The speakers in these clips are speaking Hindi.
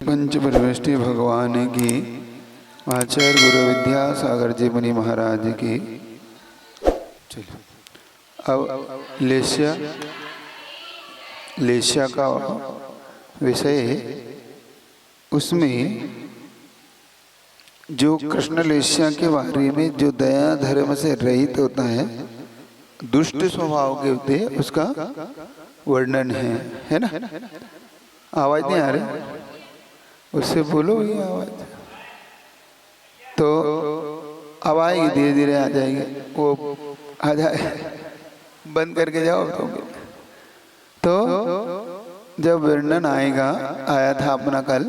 पंचपरमेष्टि भगवान की, आचार्य गुरु विद्यासागर जी मुनि महाराज की। अब लेस्या का विषय है। उसमें जो कृष्ण लेस्या के बारे में जो दया धर्म से रहित होता है, दुष्ट स्वभाव के होते हैं, उसका वर्णन है ना। आवाज नहीं आ रही, उससे बोलो ये आवाज। तो अब आएगी, धीरे धीरे आ जाएगी, वो आ जाए, बंद करके जाओ। तो जब वर्णन आया था अपना कल,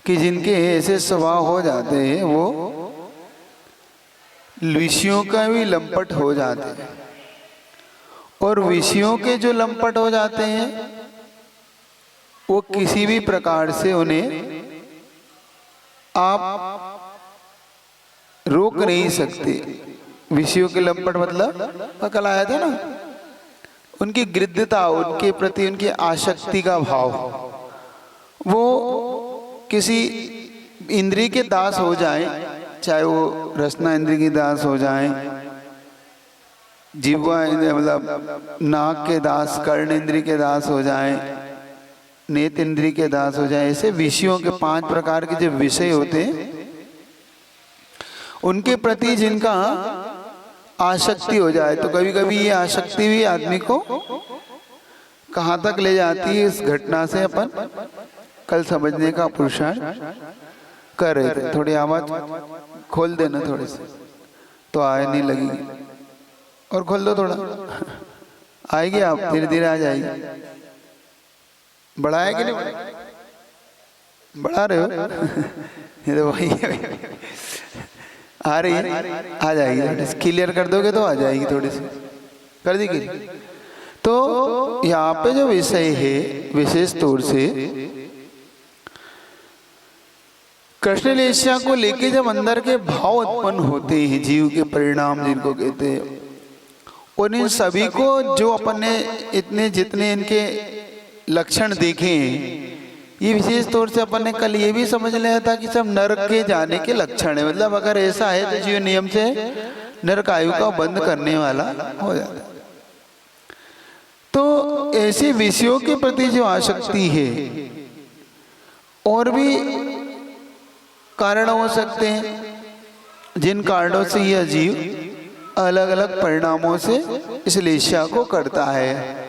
कि जिनके ऐसे स्वभाव हो जाते हैं वो विषयों का भी लंपट हो जाते हैं, और विषयों के जो लंपट हो जाते हैं वो किसी भी प्रकार से उन्हें आप रोक नहीं सकते। विषयों के लंपट मतलब कल आया था ना, उनकी गृद्धता, उनके प्रति उनकी आसक्ति का भाव, वो किसी इंद्रिय के दास हो जाएं, चाहे वो रसना इंद्रिय की दास हो जाएं, जिह्वा मतलब नाक के दास, कर्ण इंद्रिय के दास हो जाएं, नेत्र इंद्रिय के दास हो जाए। ऐसे विषयों के 5 प्रकार के जो विषय होते हैं, उनके प्रति जिनका आसक्ति हो जाए, तो कभी कभी ये आसक्ति भी आदमी को कहाँ तक ले जाती है, इस घटना से अपन कल समझने का पुरुषार्थ कर रहे थे। थोड़ी आवाज खोल देना थोड़े से, तो आए नहीं लगेगी, और खोल दो थोड़ा, आएगी, आप धीरे धीरे आ जाएगी। बढ़ाया कि नहीं बढ़ा रहे हो? ये तो वही आ रही है, आ जाएगी। थोड़ी सी क्लियर कर दोगे तो आ जाएगी, थोड़ी सी कर दी। तो यहाँ पे जो विषय है विशेष तौर से कृष्ण लेस्या को लेके जब अंदर के भाव उत्पन्न होते हैं, जीव के परिणाम जिनको कहते हैं, और इन सभी को जो अपन ने इतने जितने इनके लक्षण देखे हैं, ये विशेष तौर से अपन ने कल ये भी समझ लिया था कि सब नरक के जाने के लक्षण है। मतलब अगर ऐसा है तो जीव नियम से नरक आयु का बंद करने वाला हो जाता है। तो ऐसे विषयों के प्रति जो आसक्ति है, और भी कारण हो सकते हैं, जिन कारणों से यह जीव अलग अलग परिणामों से इस लेस्या को करता है।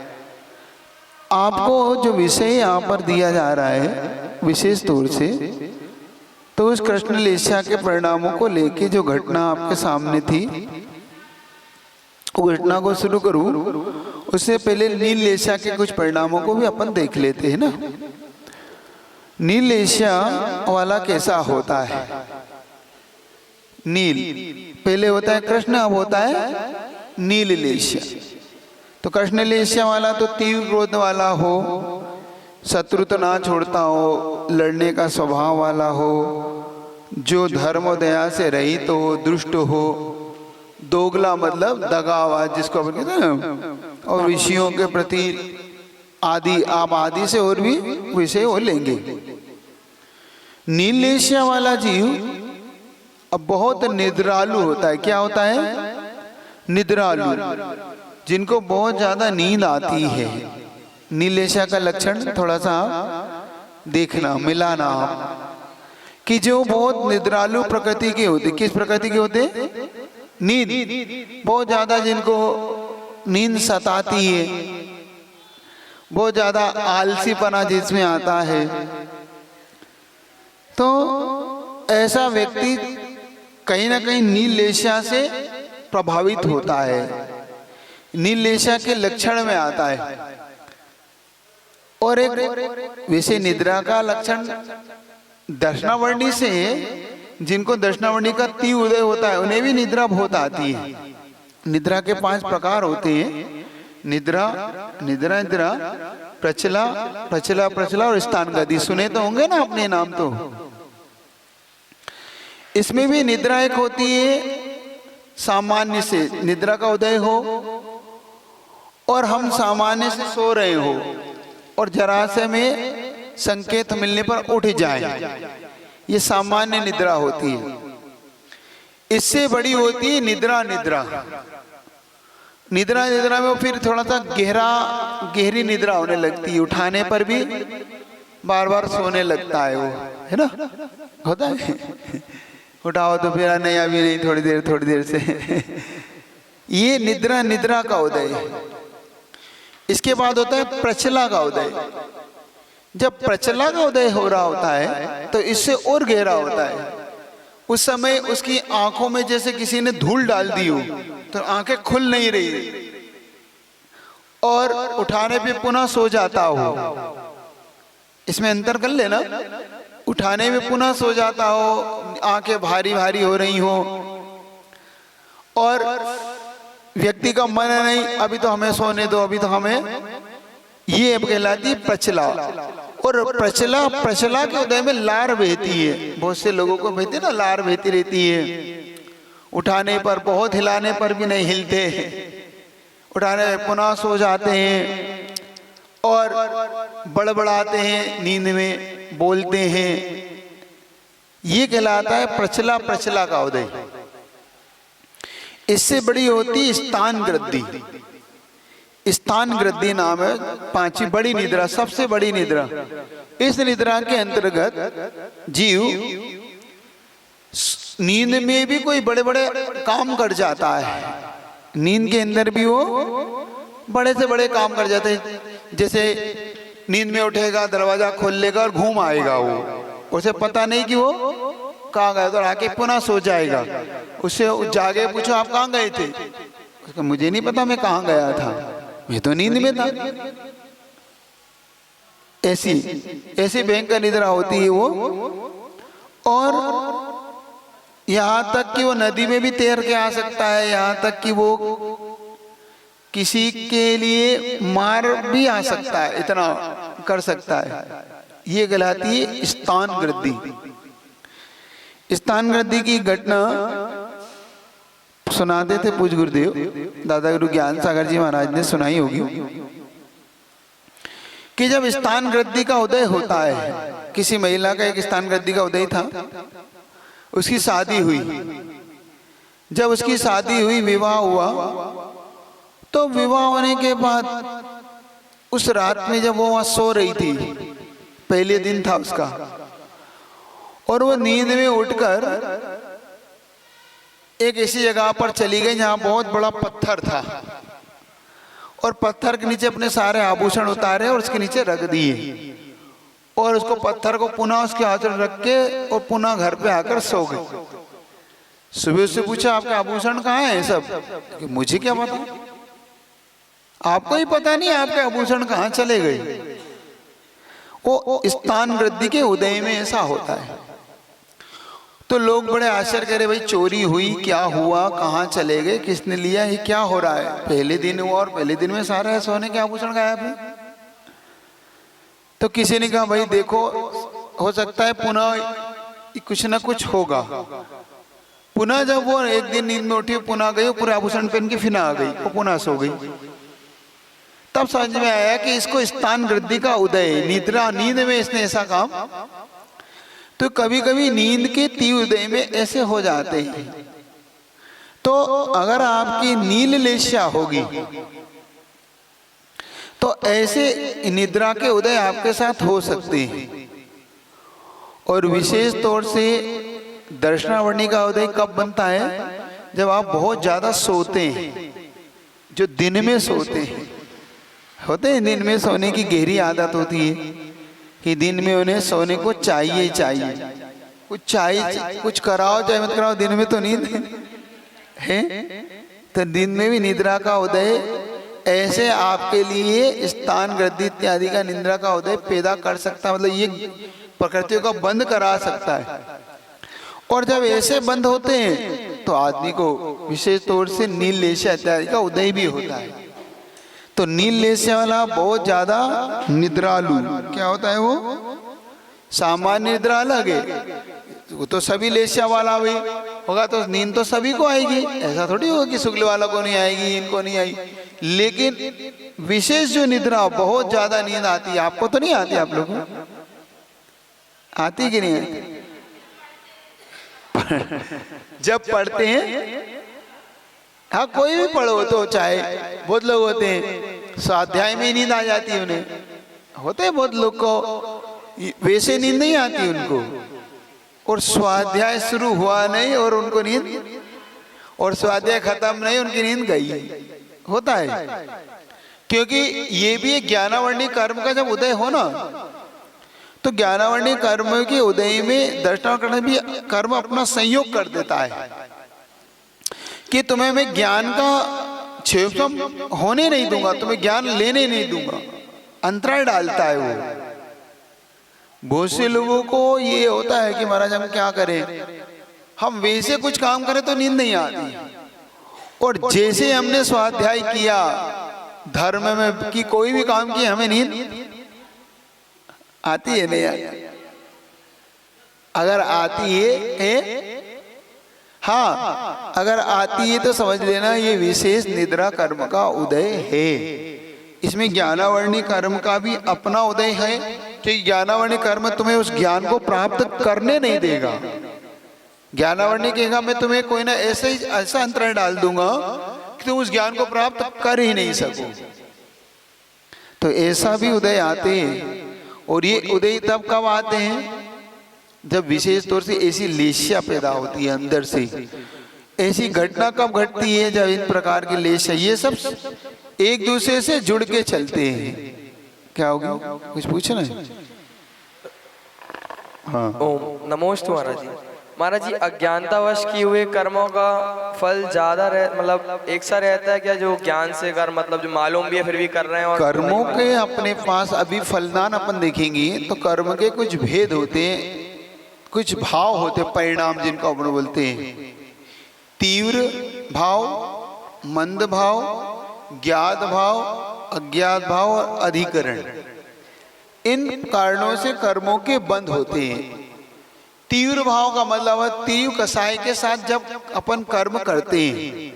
आपको जो विषय यहाँ पर दिया जा रहा है विशेष तौर से, तो उस कृष्ण लेस्या के परिणामों को लेके जो घटना आपके सामने थी, वो घटना को शुरू करूं उससे पहले नील लेस्या के कुछ परिणामों को भी अपन देख लेते हैं ना। नील लेस्या वाला कैसा होता है? नील पहले होता है कृष्ण, अब होता है नील लेस्या। तो कृष्ण लेस्या वाला तो तीव्र क्रोध वाला हो, शत्रु तो ना छोड़ता हो, लड़ने का स्वभाव वाला हो, जो धर्म और दया से रहित हो, दुष्ट हो, दोगला मतलब दगाबाज जिसको अपन कहते हैं ना, और विषयों के प्रति आदि, आप आदि से और भी विषय वो लेंगे। नील लेस्या वाला जीव अब बहुत निद्रालु होता है। क्या होता है? निद्रालु, जिनको बहुत ज्यादा नींद आती है। नील लेस्या का लक्षण थोड़ा सा देखना, मिलाना कि जो बहुत निद्रालु प्रकृति के होते। किस प्रकृति के होते? नींद, बहुत ज्यादा जिनको नींद सताती है, बहुत ज्यादा आलसीपना जिसमें आता है, तो ऐसा व्यक्ति कहीं ना कहीं नील लेस्या से प्रभावित होता है, नील लेस्या के लक्षण में आता है। और एक वैसे निद्रा का लक्षण दर्शनावर्णी से, जिनको दर्शनावर्णी का तीव्र उदय होता है उन्हें भी निद्रा बहुत आती है। निद्रा के 5 प्रकार होते हैं। निद्रा, निद्रा निद्रा, प्रचला प्रचला प्रचला और स्थान गति सुने तो होंगे ना अपने नाम तो। इसमें भी निद्रा एक होती है, सामान्य से निद्रा का उदय हो और हम सामान्य से सो रहे हो और जरा से में संकेत मिलने पर उठ जाए, ये सामान्य निद्रा होती है। इससे बड़ी होती है निद्रा निद्रा। निद्रा निद्रा में फिर थोड़ा सा गहरी निद्रा होने लगती है, उठाने पर भी बार बार सोने लगता है वो, है ना, होता है। उठाओ तो फिर नहीं अभी नहीं, थोड़ी देर से ये निद्रा निद्रा का उदय है। इसके बाद होता है प्रचला का उदय। जब प्रचला का उदय हो रहा होता है तो इससे और गहरा होता है। उस समय उसकी आंखों में जैसे किसी ने धूल डाल दी हो, तो आंखें खुल नहीं रही और उठाने पे पुनः सो जाता हो। इसमें अंतर कर लेना, उठाने में पुनः सो जाता हो, आंखें भारी भारी हो रही हो और व्यक्ति का मन नहीं अभी तो हमें सोने दो, अभी तो हमें, ये अब कहलाती है प्रचला। और प्रचला के उदय में लार बहती है। बहुत से लोगों को बहती है ना, लार बहती रहती है, उठाने पर बहुत हिलाने पर भी नहीं हिलते, उठाने में पुनः सो जाते हैं और बड़बड़ाते हैं, नींद में बोलते हैं। ये कहलाता है प्रचला का उदय। इससे बड़ी होती स्थान गृद्धि। स्थान गृद्धि नाम है पांचवी बड़ी निद्रा, सबसे बड़ी निद्रा। इस निद्रा के अंतर्गत जीव नींद में भी कोई बड़े बड़े काम कर जाता है। नींद के अंदर भी वो बड़े से बड़े काम कर जाते हैं। जैसे नींद में उठेगा, दरवाजा खोल लेगा और घूम आएगा, वो उसे पता नहीं कि वो कहाँ गया, तो आके पुनः सो जाएगा। उससे जागे पूछो आप कहाँ गए थे, उसका मुझे नहीं पता मैं कहाँ गया था, मैं तो नींद में था। ऐसी भयंकर निद्रा होती है वो। और यहाँ तक कि वो नदी में भी तैर के आ सकता है, यहाँ तक कि वो किसी के लिए मार भी आ सकता है, इतना कर सकता है। ये कहलाती है स्थान गृद्धि। स्थान गृद्धि की घटना सुनाते थे पूज्य गुरुदेव दादा गुरु ज्ञान सागर जी महाराज ने सुनाई होगी कि जब स्थान गृद्धि का उदय होता है, किसी महिला का एक स्थान गृद्धि का उदय था, उसकी शादी हुई। जब उसकी शादी हुई, विवाह हुआ, तो विवाह होने के बाद उस रात में जब वो वहां सो रही थी, पहले दिन था उसका, और वो नींद में उठकर एक ऐसी जगह पर चली गई जहां बहुत बड़ा पत्थर था, और पत्थर के नीचे अपने सारे आभूषण उतारे और उसके नीचे रख दिए, और उसको पत्थर को पुनः उसके हाथ में रख के और पुनः घर पे आकर सो गई। सुबह उससे पूछा आपके आभूषण कहाँ हैं सब, कि मुझे क्या पता, आपको ही पता नहीं आपके आभूषण कहाँ चले गए। वो स्थान वृद्धि के उदय में ऐसा होता है। तो लोग बड़े आश्चर्य करे, भाई चोरी हुई, क्या हुआ, कहाँ चले गए, किसने लिया, ये क्या हो रहा है। पहले दिन हुआ और पहले दिन में सारे सोने के आभूषण गायब है। तो किसी ने कहा भाई देखो, हो सकता है पुनः कुछ ना कुछ होगा। पुनः जब वो एक दिन नींद में उठी, पुनः गई, पूरे आभूषण पहन के फिर आ गई, वो पुनः सो गई। तब समझ में आया कि इसको स्थान वृद्धि का उदय, निद्रा, नींद में इसने ऐसा काम। तो कभी कभी नींद के तीव्र उदय में ऐसे हो जाते हैं। तो अगर आपकी नील लेश्या होगी तो ऐसे निद्रा के उदय आपके साथ हो सकते हैं। और विशेष तौर से दर्शनावर्णी का उदय कब बनता है, जब आप बहुत ज्यादा सोते हैं, जो दिन में सोते हैं। होते हैं दिन में सोने की गहरी आदत होती है कि दिन में उन्हें सोने को चाहिए ही चाहिए, कुछ चाहिए, कुछ कराओ चाहे मत कराओ, दिन में तो नींद है। तो दिन में भी निद्रा का उदय ऐसे आपके लिए स्थान वृद्धि इत्यादि का निद्रा का उदय पैदा कर सकता है, मतलब ये प्रकृतियों का बंद करा सकता है। और जब ऐसे बंद होते हैं तो आदमी को विशेष तौर से नील लेश्या इत्यादि का उदय भी होता है। तो नील लेस्य वाला बहुत ज्यादा निद्रालु। क्या होता है वो? सामान्य निद्रा अलग है, वो तो सभी लेस्य वाला भी होगा तो नींद तो सभी को आएगी। ऐसा थोड़ी होगा कि शुक्ल वाला को नहीं आएगी, इनको नहीं आएगी। लेकिन विशेष जो निद्रा, बहुत ज्यादा नींद आती है, आपको तो नहीं आती? आप लोगों को आती कि नहीं आती? जब पढ़ते हैं, हाँ कोई भी पढ़ो तो, चाहे बहुत लोग होते हैं स्वाध्याय में नींद आ जाती है उन्हें, होते हैं बहुत लोग को वैसे नींद नहीं आती उनको, और स्वाध्याय शुरू हुआ नहीं और उनको नींद, और स्वाध्याय खत्म नहीं उनकी नींद गई, होता है। क्योंकि ये भी एक ज्ञानावर्णी कर्म का जब उदय हो ना, तो ज्ञानावर्णी कर्म के उदय में दृष्टांत भी कर्म अपना संयोग कर देता है कि तुम्हें मैं ज्ञान का क्षेपम होने नहीं दूंगा, तुम्हें ज्ञान लेने नहीं दूंगा, अंतराय डालता है वो। बहुत से लोगों को ये होता है कि महाराज हम क्या करें, हम वैसे कुछ काम करें तो नींद नहीं आती, और जैसे हमने स्वाध्याय किया धर्म में कि कोई भी काम किया हमें नींद आती है? नहीं आती? अगर आती है हाँ, अगर आती है तो समझ लेना ये विशेष निद्रा कर्म का उदय है। इसमें ज्ञानावर्णी कर्म का भी अपना उदय है कि ज्ञानावर्णी कर्म तुम्हें उस ज्ञान को प्राप्त करने नहीं देगा। ज्ञानावर्णी कहेगा मैं तुम्हें कोई ना ऐसा अंतराय डाल दूंगा कि तुम उस ज्ञान को प्राप्त कर ही नहीं सको। तो ऐसा भी उदय आते हैं, और ये उदय तब कब आते हैं जब विशेष तौर से ऐसी लेस्या पैदा होती है अंदर से। ऐसी घटना कब घटती है जब इन प्रकार की लेस्या ये सब एक दूसरे से जुड़ के चलते हैं। क्या होगा, कुछ पूछना है? हाँ। ओम नमोस्तु महाराज जी। महाराज जी, अज्ञानतावश किए हुए कर्मों का फल ज्यादा मतलब एक सा रहता है क्या, जो ज्ञान से कर मतलब जो मालूम भी है फिर भी कर रहे हैं? और कर्मों के अपने पास अभी फलदान अपन देखेंगे तो कर्म के कुछ भेद होते हैं, कुछ भाव होते हैं, परिणाम जिनको अपन बोलते हैं। तीव्र भाव, मंद भाव, ज्ञात भाव, अज्ञात भाव और अधिकरण, इन कारणों से कर्मों के बंध होते हैं। तीव्र भाव का मतलब है तीव्र कसाई के साथ जब अपन कर्म करते हैं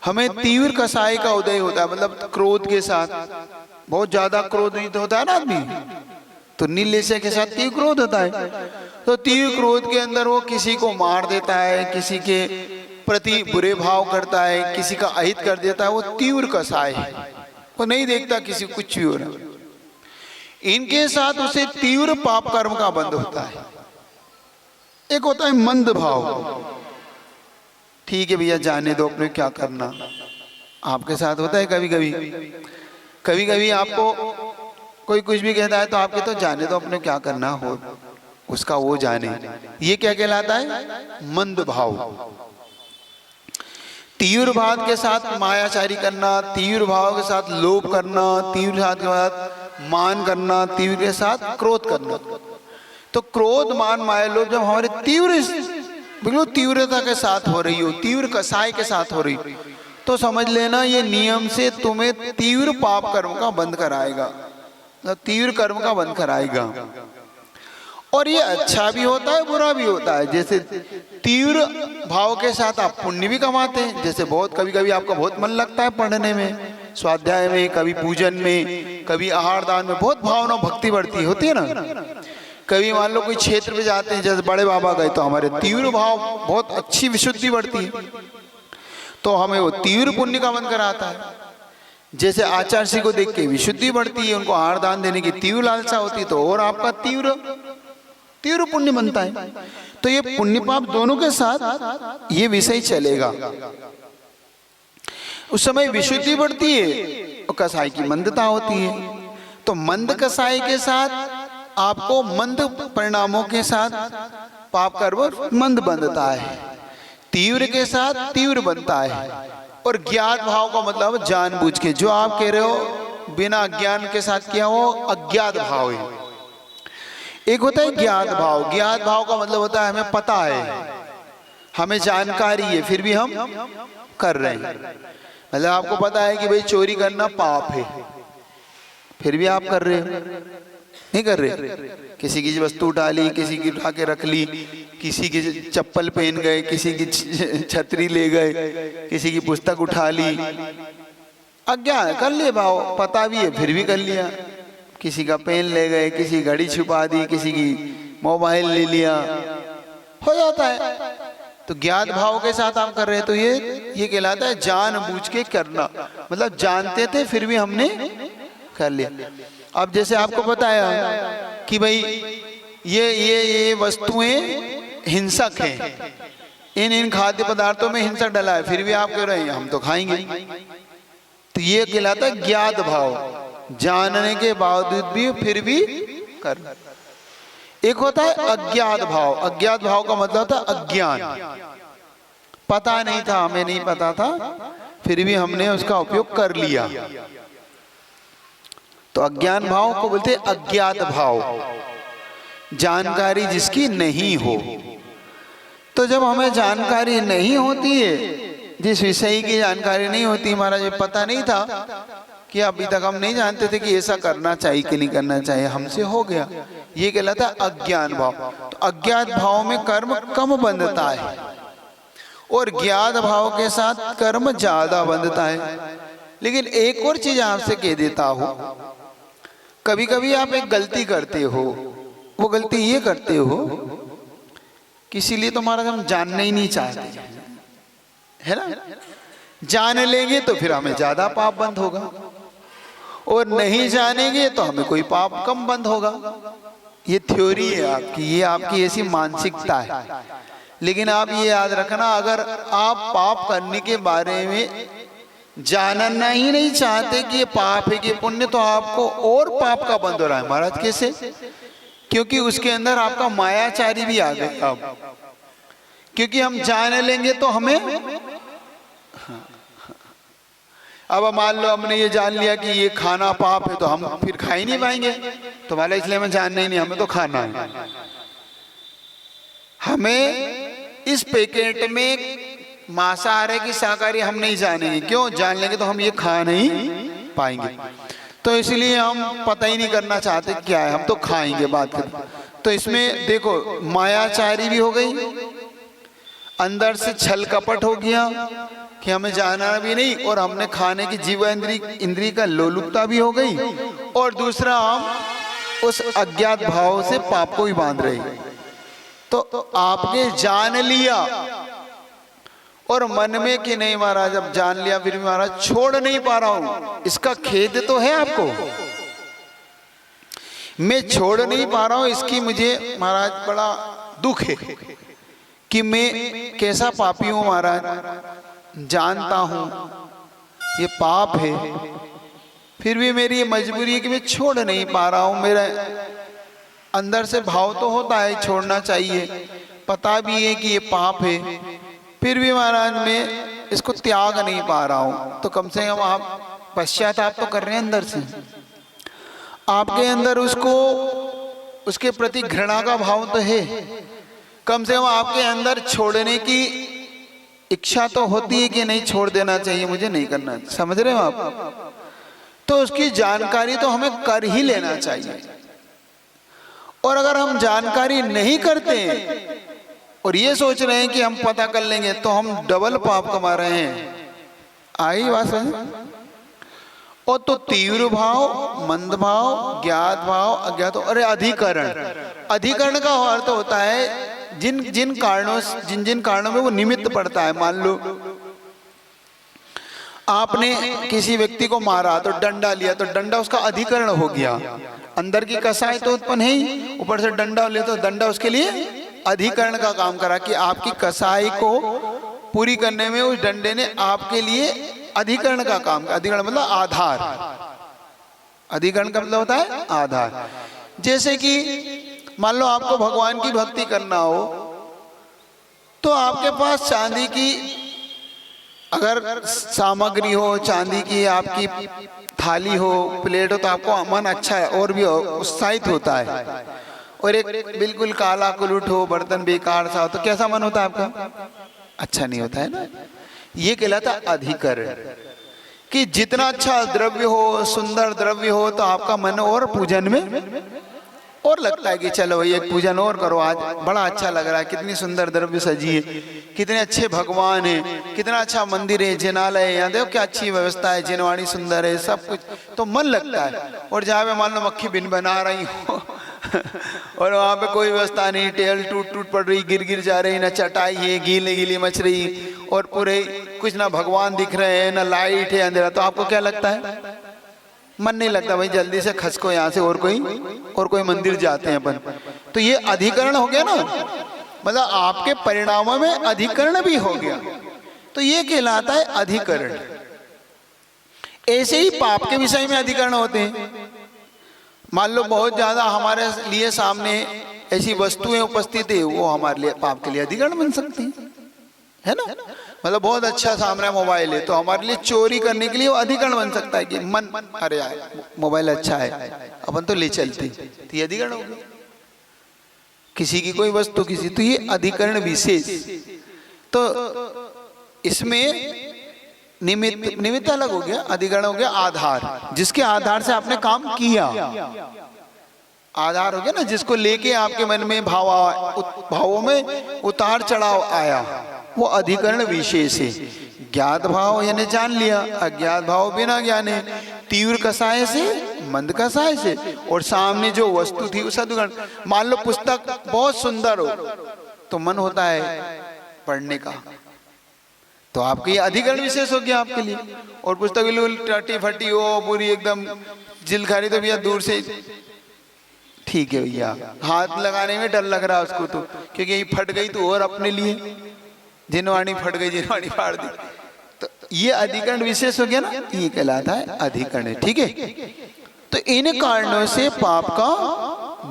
हमें तीव्र कसाई का उदय होता है, मतलब क्रोध के साथ बहुत ज्यादा क्रोधित होता है ना आदमी, तो नीलेशय के साथ तीव्र क्रोध होता है। तो तीव्र क्रोध के अंदर वो किसी को मार देता है, किसी के प्रति बुरे भाव करता है, किसी का अहित कर देता है, वो तीव्र कसाई है, वो नहीं देखता किसी को कुछ भी हो रहा। इनके साथ उसे तीव्र पाप कर्म का बंध होता है। एक होता है मंद भाव, ठीक है भैया जाने दो, अपने क्या करना। आपके साथ होता है कभी कभी, कभी कभी आपको कोई कुछ भी कहता है तो आपके तो जाने दो, अपने क्या करना हो, उसका वो जाने। ये क्या कहलाता है? मंद भाव। तीव्र भाव के साथ मायाचारी करना, तीव्र भाव के साथ लोभ करना, तीव्र भाव के साथ मान करना, तीव्र के साथ क्रोध करना। तो क्रोध, मान, माया, लोभ जब हमारे तीव्र बिल्कुल तीव्रता के साथ हो रही हो, तीव्र कसाई के साथ हो रही, तो समझ लेना ये नियम से तुम्हें तीव्र पाप कर्म का बंध कराएगा, तीव्र कर्म का बंध कराएगा। और ये अच्छा भी होता है, बुरा भी होता है। जैसे तीव्र भाव के साथ आप पुण्य भी कमाते हैं, जैसे बहुत कभी कभी आपका बहुत मन लगता है पढ़ने में, स्वाध्याय में, कभी पूजन में, कभी आहार दान में बहुत भावना भक्ति बढ़ती होती है ना। कभी मान लो कोई क्षेत्र में जाते हैं, जैसे बड़े बाबा गए तो हमारे तीव्र भाव बहुत अच्छी विशुद्धि बढ़ती है, तो हमें वो तीव्र पुण्य का मन कराता है। जैसे आचार्य जी को देख के विशुद्धि बढ़ती है, उनको आहार दान देने की तीव्र लालसा होती है, तो और आपका तीव्र पुण्य बनता है। तो ये पुण्य पाप दोनों के साथ ये विषय चलेगा। उस समय विशुद्धि बढ़ती है और कसाई की मंदता होती है। तो मंद कसाई के साथ आपको मंद परिणामों के साथ पाप कर्म मंद बनता है, तीव्र के साथ तीव्र बनता है। और ज्ञात भाव का मतलब जानबूझ के, जो आप कह रहे हो बिना ज्ञान के साथ किया हो, अज्ञात भाव है। एक होता है ज्ञात भाव। ज्ञात भाव का मतलब होता है हमें पता है, हमें जानकारी है, फिर भी हम कर रहे हैं। मतलब आपको पता है कि भाई चोरी करना पाप है, फिर भी आप कर रहे हो, नहीं कर रहे। किसी की वस्तु उठा ली, किसी की उठा के रख ली, किसी की चप्पल पहन गए, किसी की छतरी ले गए, किसी की पुस्तक उठा ली, अज्ञान कर लिए भाव, पता भी है फिर भी कर लिया। किसी का पेन ले गए, किसी की घड़ी छुपा दी, किसी की मोबाइल ले लिया, हो जाता है। तो ज्ञात भाव के साथ आप कर रहे हैं, तो ये कहलाता है जानबूझ के करना, मतलब जानते थे फिर भी हमने कर लिया। अब जैसे आपको बताया कि भाई ये वस्तुएं हिंसक हैं, इन खाद्य पदार्थों में हिंसक डला है, फिर भी आप कह रहे हैं हम तो खाएंगे, तो ये कहलाता है ज्ञात भाव, जानने के बावजूद भी फिर भी कर। एक होता है अज्ञात भाव। अज्ञात भाव का मतलब होता है अज्ञान, पता नहीं था, हमें नहीं पता था, फिर भी हमने उसका उपयोग कर लिया, तो अज्ञान भाव को बोलते हैं अज्ञात भाव, जानकारी जिसकी नहीं हो। तो जब हमें जानकारी नहीं होती है, जिस विषय की जानकारी नहीं होती, महाराज पता नहीं था कि अभी तक हम नहीं जानते थे कि ऐसा करना चाहिए कि नहीं करना चाहिए, हमसे हो गया, ये कहलाता है अज्ञान भाव। तो अज्ञात भाव में कर्म कम बंधता है और ज्ञात भाव के साथ कर्म ज्यादा बंधता है। लेकिन एक और चीज आपसे कह देता हूं, कभी कभी आप एक गलती करते हो, वो गलती ये करते हो कि इसीलिए तो महाराज हम जानना ही नहीं चाहते, है ना। जान लेंगे तो फिर हमें ज्यादा पाप बंद होगा, और नहीं जानेंगे तो हमें कोई पाप कम बंद होगा। ये थ्योरी है आपकी, ये आपकी ऐसी मानसिकता है। लेकिन आप ये याद रखना, अगर आप पाप करने के बारे में जानना ही नहीं चाहते कि ये पाप है कि पुण्य, तो आपको और पाप का बंद हो रहा है। महाराज कैसे? क्योंकि उसके अंदर आपका मायाचारी भी आ गया। क्योंकि हम जान लेंगे तो हमें, अब मान लो हमने ये जान लिया कि ये खाना पाप है, तो हम फिर खा ही नहीं पाएंगे, तो वाला इसलिए हमें जानना ही नहीं, हमें तो खाना है। हमें इस पैकेट में मांसाहारी की शाकाहारी हम नहीं जानेंगे, क्यों? जान लेंगे तो हम ये खा नहीं पाएंगे, तो इसलिए हम पता ही नहीं करना चाहते क्या है, हम तो खाएंगे बात कर। तो इसमें देखो मायाचारी भी हो गई, अंदर से छल कपट हो गया कि हमें जाना भी नहीं, और हमने खाने की जीवा इंद्री का लोलुपता भी हो गई, और दूसरा हम उस अज्ञात भाव से पाप को भी बांध रहे। तो आपने जान लिया और मन में कि नहीं महाराज अब जान लिया, फिर भी महाराज छोड़ नहीं पा रहा हूं, इसका खेद तो है आपको, मैं छोड़ नहीं पा रहा हूं, इसकी मुझे महाराज बड़ा दुख है कि मैं कैसा पापी हूं महाराज, जानता हूं ये पाप है, फिर भी मेरी ये मजबूरी है कि मैं छोड़ नहीं पा रहा हूं। मेरा अंदर से भाव तो होता है छोड़ना चाहिए, पता भी है कि ये पाप है, फिर भी महाराज मैं इसको त्याग नहीं पा रहा हूं। तो कम से कम आप पश्चाताप तो कर रहे हैं अंदर से, आपके अंदर उसको उसके प्रति घृणा का भाव तो है, कम से कम आपके अंदर छोड़ने की इच्छा तो होती है कि नहीं छोड़ देना चाहिए, मुझे नहीं करना, समझ रहे हो आप? तो उसकी जानकारी तो हमें कर ही लेना चाहिए। और अगर हम जानकारी नहीं करते और ये सोच रहे हैं कि हम पता कर लेंगे, तो हम डबल पाप कमा रहे हैं। आई बात समझ? और तो तीव्र भाव, मंद भाव, ज्ञात भाव, अज्ञात, और अधिकरण। अधिकरण का अर्थ होता है जिन कारणों में वो निमित्त पड़ता है। मान लो आपने किसी व्यक्ति को मारा तो डंडा लिया, तो डंडा उसका अधिकरण हो गया, अंदर की कसाई तो उत्पन्न है ही, ऊपर से डंडा ले तो डंडा उसके लिए अधिकरण का काम करा कि आपकी कसाई को पूरी करने में उस डंडे ने आपके लिए अधिकरण का काम किया। अधिकरण मतलब आधार, अधिकरण का मतलब होता है आधार। जैसे कि मान लो आपको भगवान की भक्ति करना हो, तो आपके पास चांदी की अगर सामग्री हो, चांदी की आपकी थाली हो, प्लेट हो, तो आपको मन अच्छा है और भी उत्साहित होता है। और एक बिल्कुल काला कुलूट हो, बर्तन बेकार सा हो, तो कैसा मन होता है आपका? अच्छा नहीं होता है ना। ये कहलाता अधिकरण। कि जितना अच्छा द्रव्य हो, सुंदर द्रव्य हो, तो आपका मन और पूजन में और लगता है कि चलो भाई एक पूजन और करो, आज बड़ा अच्छा लग रहा है, कितनी सुंदर द्रव्य सजी है, कितने अच्छे भगवान हैं, कितना अच्छा मंदिर है, जिनालय है, यहाँ देखो क्या अच्छी व्यवस्था है, जिनवाणी सुंदर है, सब कुछ, तो मन लगता है। और जहाँ पे मान लो मक्खी बिन बना रही हो और वहाँ पे कोई व्यवस्था नहीं, टेल टूट टूट पड़ रही, गिर गिर जा रही, ना चटाई है, गीली गीली मच रही, और पूरे कुछ ना भगवान दिख रहे हैं, ना लाइट है, अंधेरा, तो आपको क्या लगता है? मन नहीं लगता भाई जल्दी से खसको यहाँ से और कोई मंदिर जाते हैं अपन। तो ये अधिकरण हो गया ना, मतलब आपके परिणामों में अधिकरण भी हो गया, तो ये कहलाता है अधिकरण। ऐसे ही पाप के विषय में अधिकरण होते हैं। मान लो बहुत ज्यादा हमारे लिए सामने ऐसी वस्तुएं उपस्थित है, वो हमारे लिए पाप के लिए अधिकरण बन सकती है ना। मतलब बहुत अच्छा सामने मोबाइल है, तो हमारे लिए चोरी करने के लिए वो अधिकरण बन सकता है कि मन, अरे यार मोबाइल अच्छा है, अपन तो ले चलते, तो ये अधिकरण हो गया। किसी की कोई वस्तु किसी, तो ये अधिकरण विशेष। तो इसमें निमित्त अलग हो गया, अधिकरण हो गया आधार, जिसके आधार से आपने काम किया, आधार हो गया ना, जिसको लेके आपके मन में भावों में उतार चढ़ाव आया, वो अधिकरण विशेष है। ज्ञात भाव यानी जान लिया, अज्ञात भाव बिना ज्ञाने, तीव्र कसाय से मंद कसाय से, और सामने जो वस्तु थी उस अधिकरण। मान लो पुस्तक बहुत सुंदर हो तो मन होता है पढ़ने का, तो आपके ये अधिकरण विशेष हो गया आपके लिए। और पुस्तक बिल्कुल टटी फटी हो, पूरी एकदम जिलखारी, तो भैया दूर से ठीक है भैया, हाथ लगाने में डर लग रहा है उसको, तो क्योंकि ये फट गई तो और अपने लिए जिनवाणी फट गई, जिनवाणी फाड़ दी, तो ये अधिकरण विशेष हो गया ना, ये कहलाता है अधिकरण। ठीक है, तो इन कारणों से पाप का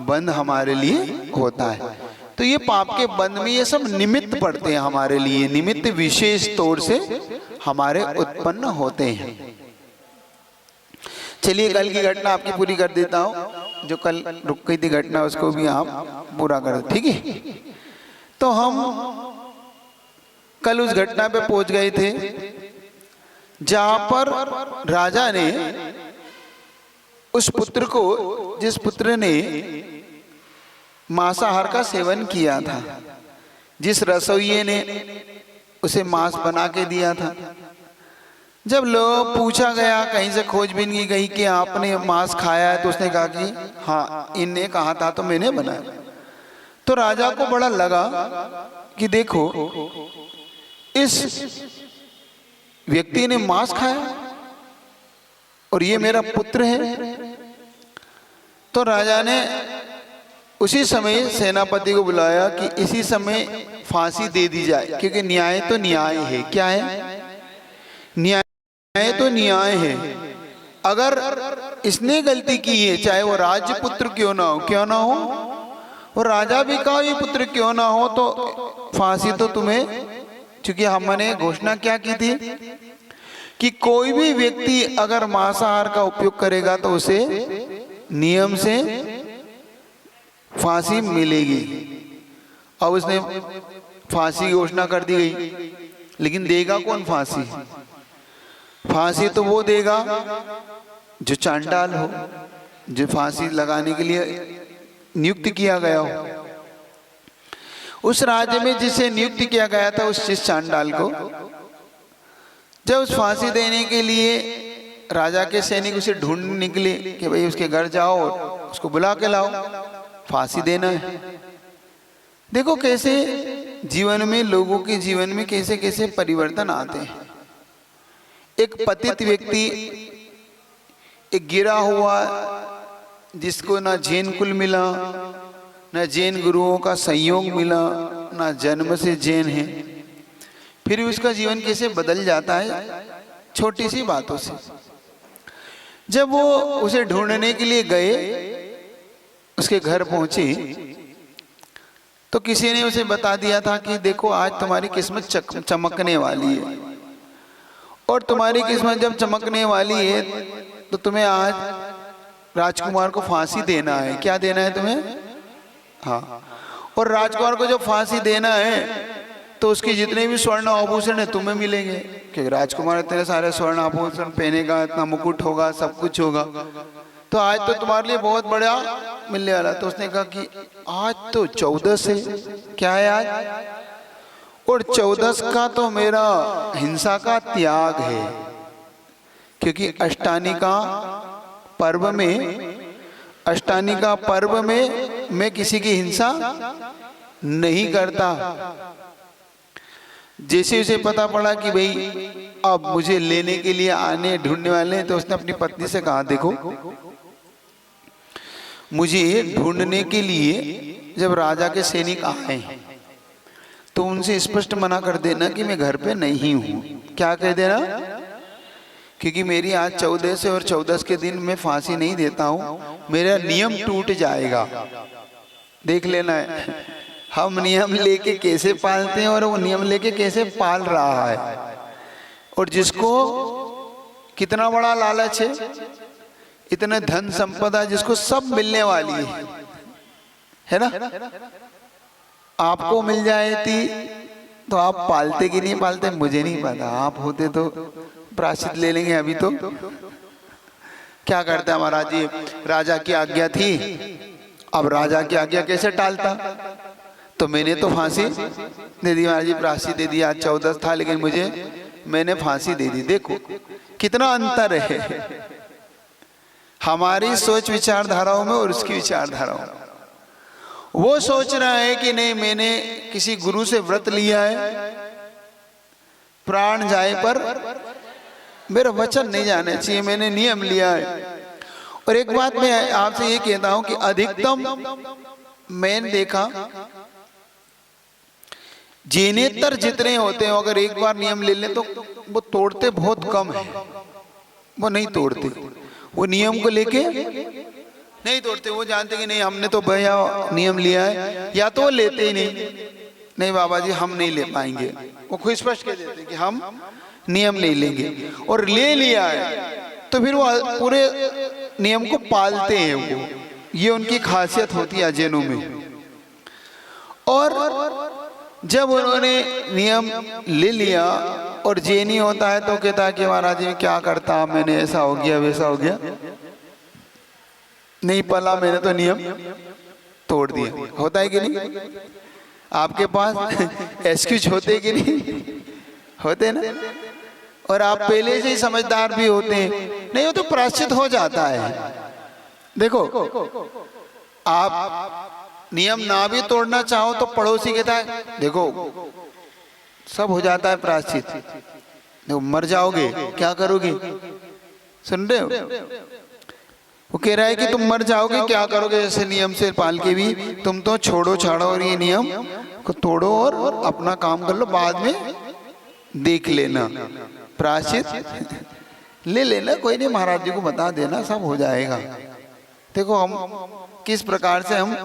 बंध हमारे लिए होता है। तो ये पाप के बंध में ये सब निमित्त पड़ते हैं हमारे लिए, निमित्त विशेष तौर से हमारे उत्पन्न होते हैं। चलिए कल की घटना आपकी पूरी कर देता हूँ, जो कल रुक गई थी घटना उसको भी आप पूरा कर दो, ठीक है। तो हम कल उस घटना पे पहुंच गए थे जहां पर राजा ने उस पुत्र को, जिस पुत्र ने मांसाहार का सेवन किया था, जिस रसोइये ने उसे मांस बना के दिया था, जब लोग पूछा गया, कहीं से खोजबीन की गई कि आपने मांस खाया है, तो उसने कहा कि हाँ इनने कहा था तो मैंने बनाया। तो राजा को बड़ा लगा कि देखो इस व्यक्ति ने मांस खाया और ये मेरा पुत्र है। तो राजा ने उसी समय सेनापति को बुलाया कि इसी समय फांसी दे दी जाए, क्योंकि न्याय तो न्याय है। क्या है? न्याय तो न्याय है। अगर इसने गलती की है, चाहे वो राजपुत्र क्यों ना हो, वो राजा भी का ये पुत्र क्यों ना हो, तो फांसी तो तुम्हें, क्योंकि हमने घोषणा क्या की थी कि कोई भी व्यक्ति अगर मांसाहार का उपयोग करेगा तो उसे नियम से फांसी मिलेगी। अब उसने फांसी की घोषणा कर दी गई, लेकिन देगा कौन फांसी? फांसी तो वो देगा जो चांडाल हो, जो फांसी लगाने के लिए नियुक्त किया गया हो। उस राज्य में जिसे नियुक्त किया गया था, उस जिस चांडाल को, जब उस फांसी देने के लिए राजा के सैनिक उसे ढूंढ निकले कि भाई उसके घर जाओ, उसको बुला के लाओ, फांसी देना है। देखो कैसे जीवन में, लोगों के जीवन में कैसे कैसे परिवर्तन आते हैं। एक पतित व्यक्ति, एक गिरा हुआ, जिसको ना जैन कुल मिला, ना जैन गुरुओं का संयोग मिला, ना जन्म से जैन है, फिर उसका जीवन कैसे बदल जाता है छोटी सी बातों से। जब वो उसे ढूंढने के लिए गए, उसके घर पहुंचे, तो किसी ने उसे बता दिया था कि देखो आज तुम्हारी किस्मत चमकने वाली है, और तुम्हारी किस्मत जब चमकने वाली है तो तुम्हें आज राजकुमार को फांसी देना है। क्या देना है तुम्हें? हाँ, और राजकुमार को जब फांसी देना है तो उसके जितने भी स्वर्ण आभूषण है तुम्हें मिलेंगे, क्योंकि राजकुमार इतने सारे स्वर्ण आभूषण पहनेगा, इतना मुकुट होगा, सब कुछ होगा, तो आज तो तुम्हारे लिए बहुत बड़ा मिलने वाला। तो उसने कहा कि आज तो 14 है, क्या है आज, और 14 का तो मेरा हिंसा का त्याग है, क्योंकि अष्टानी का पर्व में मैं किसी की हिंसा नहीं करता। जैसे उसे पता पड़ा कि भाई अब मुझे लेने के लिए आने ढूंढने वाले हैं, तो उसने अपनी पत्नी से कहा, देखो मुझे ढूंढने के लिए जब राजा के सैनिक आए तो उनसे स्पष्ट मना कर देना कि मैं घर पे नहीं हूं। क्या कह देना, क्योंकि मेरी आज 14 से और 14 के दिन मैं फांसी नहीं देता हूं, मेरा नियम टूट जाएगा। देख लेना है हम नियम लेके कैसे पालते हैं और वो नियम लेके कैसे पाल रहा है। और जिसको कितना बड़ा लालच है, इतने धन संपदा जिसको सब मिलने वाली है ना, आपको मिल जाए थी तो आप पालते कि नहीं पालते मुझे नहीं पता, आप होते तो प्रायश्चित ले लेंगे। अभी तो क्या करता महाराज जी, राजा की आज्ञा थी, अब राजा की आज्ञा कैसे टालता, तो मैंने तो फांसी दे दी महाराज जी, प्रायश्चित दे दिया। आज 14 था लेकिन मैंने फांसी दे दी। देखो कितना अंतर है हमारी सोच विचारधाराओं में और उसकी विचारधाराओं में। वो सोच रहा है कि नहीं मैंने किसी गुरु से व्रत लिया है, प्राण जाए पर मेरा वचन नहीं जाना चाहिए, मैंने नियम लिया है। और एक बात मैं आपसे ये कहता हूं कि अधिकतम मैंने देखा जिनेतर जितने होते हैं अगर एक बार नियम ले लें तो वो तोड़ते बहुत कम है, वो नहीं तोड़ते, वो नियम को लेके नहीं तोड़ते। वो जानते कि नहीं हमने तो भैया नियम लिया है, या तो वो लेते ही नहीं बाबा जी हम नहीं ले पाएंगे, वो खुद स्पष्ट कह देते कि हम नियम नहीं लेंगे। और ले लिया है तो फिर वो पूरे नियम को पालते हैं, वो ये उनकी खासियत होती है अजैनों में। और जब उन्होंने नियम ले लिया और जैनी होता है तो कहता है कि महाराज जी क्या करता, मैंने ऐसा हो गया वैसा हो गया, नहीं पला मैंने तो नियम तोड़ दिया। होता है कि नहीं, आपके पास एक्सक्यूज होते कि नहीं होते ना, और आप पहले से ही समझदार भी होते हैं, नहीं हो तो प्रायश्चित हो जाता है। देखो आप नियम ना भी तोड़ना चाहो तो पड़ोसी कहता है देखो सब हो जाता है प्रायश्चित, देखो मर जाओगे क्या करोगे, सुन रहे हो, वो कह रहा है कि तुम मर जाओगे क्या करोगे, जैसे नियम से पाल के भी तुम तो छोड़ो छाड़ो और ये नियम को तोड़ो और अपना काम कर लो, बाद में देख लेना, प्रायश्चित ले लेना, कोई नहीं महाराज जी को बता देना सब हो जाएगा। देखो हम किस प्रकार से हम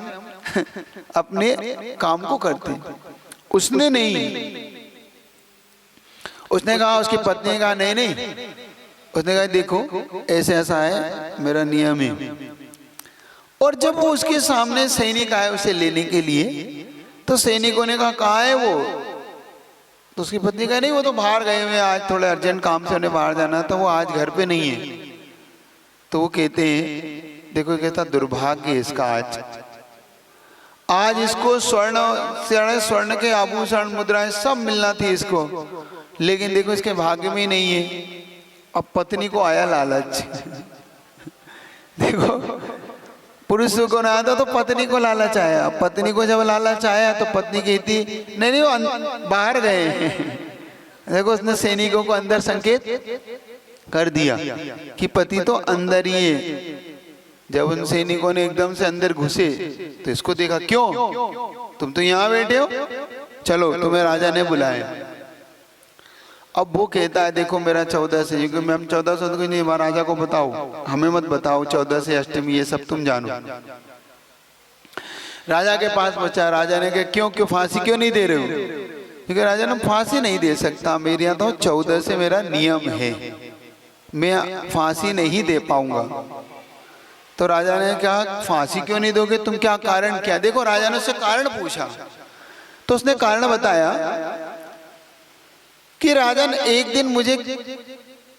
अपने काम को करते हैं। उसने नहीं, उसने कहा, उसकी पत्नी ने कहा नहीं, उसने कहा देखो ऐसे ऐसा है मेरा नियम है। और जब वो उसके सामने सैनिक आए उसे लेने के लिए तो सैनिकों ने कहा कहाँ है वो, तो उसकी पत्नी कहा नहीं वो तो बाहर गए हुए, आज थोड़ा अर्जेंट काम से उन्हें बाहर जाना तो वो आज घर पे नहीं है। तो वो कहते हैं देखो, कहता दुर्भाग्य इसका, आज इसको स्वर्ण के आभूषण मुद्राएं सब मिलना थी इसको, लेकिन देखो इसके भाग्य में ही नहीं है। अब पत्नी को आया लालच देखो पुरुष को ना आता तो पत्नी को लालच आया, पत्नी को जब लालच आया तो पत्नी कहती नहीं वो बाहर गए हैं। देखो उसने सैनिकों को अंदर संकेत कर दिया कि पति तो अंदर ही है। जब उन सैनिकों ने एकदम से अंदर घुसे तो इसको देखा, क्यों तुम तो यहाँ बैठे हो, चलो तुम्हें राजा ने बुलाया। अब वो कहता है देखो मेरा 14 से, क्योंकि मैं 14 से तो नहीं, राजा को बताओ, हमें मत बताओ 14 से अष्टमी ये सब तुम जानो। राजा के पास बचा, राजा ने कहा क्यों फांसी क्यों नहीं दे रहे हो, क्योंकि राजा ने फांसी नहीं दे सकता, मेरे यहाँ तो 14 से मेरा नियम है, मैं फांसी नहीं दे पाऊंगा। तो राजा ने कहा फांसी क्यों नहीं दोगे तुम, क्या कारण क्या, देखो राजा ने उससे कारण पूछा। तो उसने कारण बताया कि राजन, एक दिन मुझे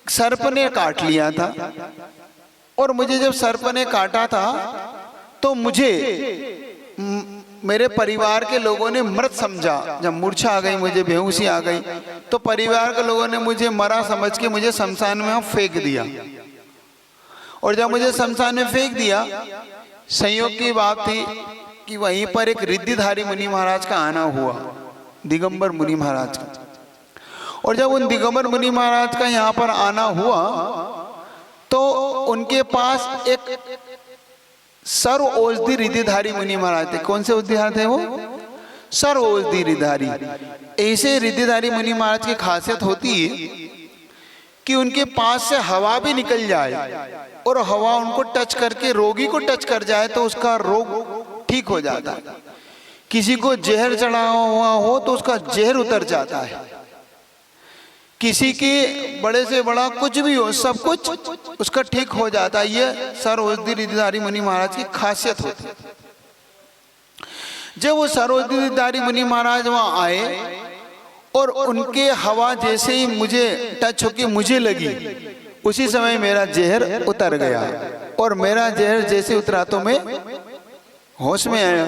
सर्प ने काट लिया था, और मुझे जब सर्प ने काटा था तो मुझे मेरे परिवार के लोगों ने मृत समझा। जब मूर्छा आ गई, मुझे बेहोशी आ गई, तो परिवार के लोगों ने मुझे मरा समझ के मुझे शमशान में फेंक दिया। और जब मुझे शमशान में फेंक दिया, संयोग की बात थी कि वहीं पर एक रिद्धिधारी मुनि महाराज का आना हुआ, दिगंबर मुनि महाराज का। और जब उन दिगंबर मुनि महाराज का यहाँ पर आना हुआ तो उनके पास एक सर्व औषधि रिद्धिधारी मुनि महाराज थे। कौन से औषधिधारी थे वो? सर्व औषधि रिद्धिधारी। ऐसे रिद्धिधारी मुनि महाराज की खासियत होती है कि उनके पास से हवा भी निकल जाए और हवा उनको टच करके रोगी को टच कर जाए तो उसका रोग ठीक हो जाता है। किसी को जहर चढ़ा हुआ हो तो उसका जहर उतर जाता है। किसी के बड़े से बड़ा कुछ भी हो, सब कुछ उसका ठीक हो जाता है। ये सर्वऔषधि रिद्धिधारी मुनि महाराज की खासियत होती है। जब वो सर्वऔषधि रिद्धिधारी मुनि महाराज वहां आए और उनके हवा जैसे ही मुझे टच होके मुझे लगी, उसी समय मेरा जहर उतर गया। और मेरा जहर जैसे उतरा तो मैं होश में आया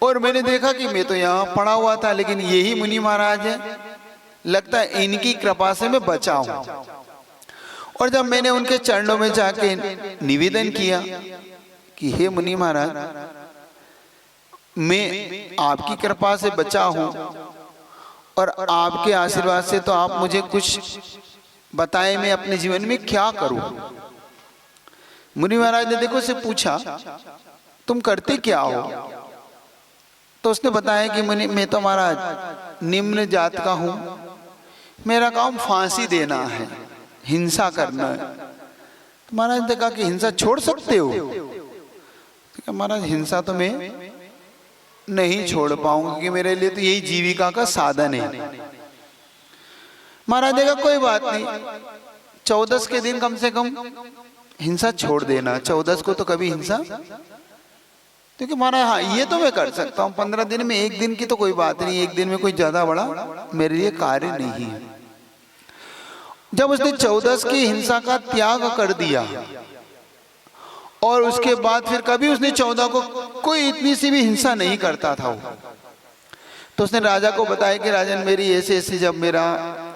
और मैंने देखा कि मैं तो यहाँ पड़ा हुआ था, लेकिन यही मुनि महाराज है। लगता है इनकी कृपा से मैं बचा हूं। और जब मैंने उनके चरणों में जाके निवेदन किया कि हे मुनि महाराज, मैं आपकी कृपा से बचा हूं और आपके आशीर्वाद से तो आप मुझे कुछ बताएं, मैं अपने जीवन में क्या करूं। मुनि महाराज ने देखो उससे पूछा, तुम करते क्या हो? तो उसने बताया कि मुनि, मैं तो महाराज निम्न जात का हूं, मेरा काम फांसी देना है, हिंसा करना है। तो महाराज ने कहा कि हिंसा छोड़ सकते हो? तो महाराज, हिंसा तो मैं नहीं छोड़ पाऊंगा क्योंकि मेरे लिए तो यही जीविका का साधन है। महाराज ने कहा कोई बात नहीं, 14 के दिन कम से कम हिंसा छोड़ देना। 14 को तो कभी हिंसा, क्योंकि महाराज हाँ ये तो मैं कर सकता हूँ, 15 दिन में, एक दिन की तो कोई बात नहीं, एक दिन में कोई ज्यादा बड़ा मेरे लिए कार्य नहीं है। जब उसने 14 की हिंसा का त्याग कर दिया और उसके बाद फिर कभी उसने 14 को कोई इतनी सी भी हिंसा नहीं करता था वो, तो उसने राजा को बताया कि राजन, मेरी ऐसे ऐसे जब मेरा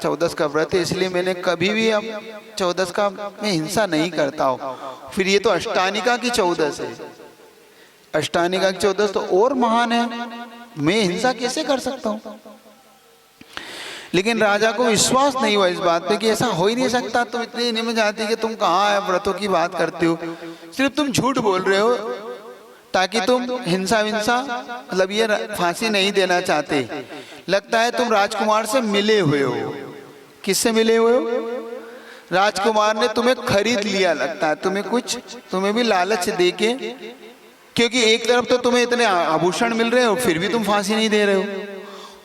14 का व्रत है, इसलिए मैंने कभी भी अब 14 का मैं हिंसा नहीं करता हूँ। फिर ये तो अष्टानिका की 14 है, अष्टानिका की 14 तो और महान है, मैं हिंसा कैसे कर सकता हूँ? लेकिन राजा को विश्वास नहीं हुआ इस बात पे कि ऐसा हो ही नहीं सकता। तुम इतनी निमन जाती कि तुम कहाँ है व्रतों की बात करते हो, सिर्फ तुम झूठ बोल रहे हो ताकि तुम हिंसा विंसा, मतलब ये फांसी नहीं देना चाहते। लगता है तुम राजकुमार से मिले हुए हो। किससे मिले हुए हो? राजकुमार ने तुम्हें खरीद लिया, लगता है तुम्हें कुछ, तुम्हें भी लालच दे के, क्योंकि एक तरफ तो तुम्हें इतने आभूषण मिल रहे हो फिर भी तुम फांसी नहीं दे रहे हो,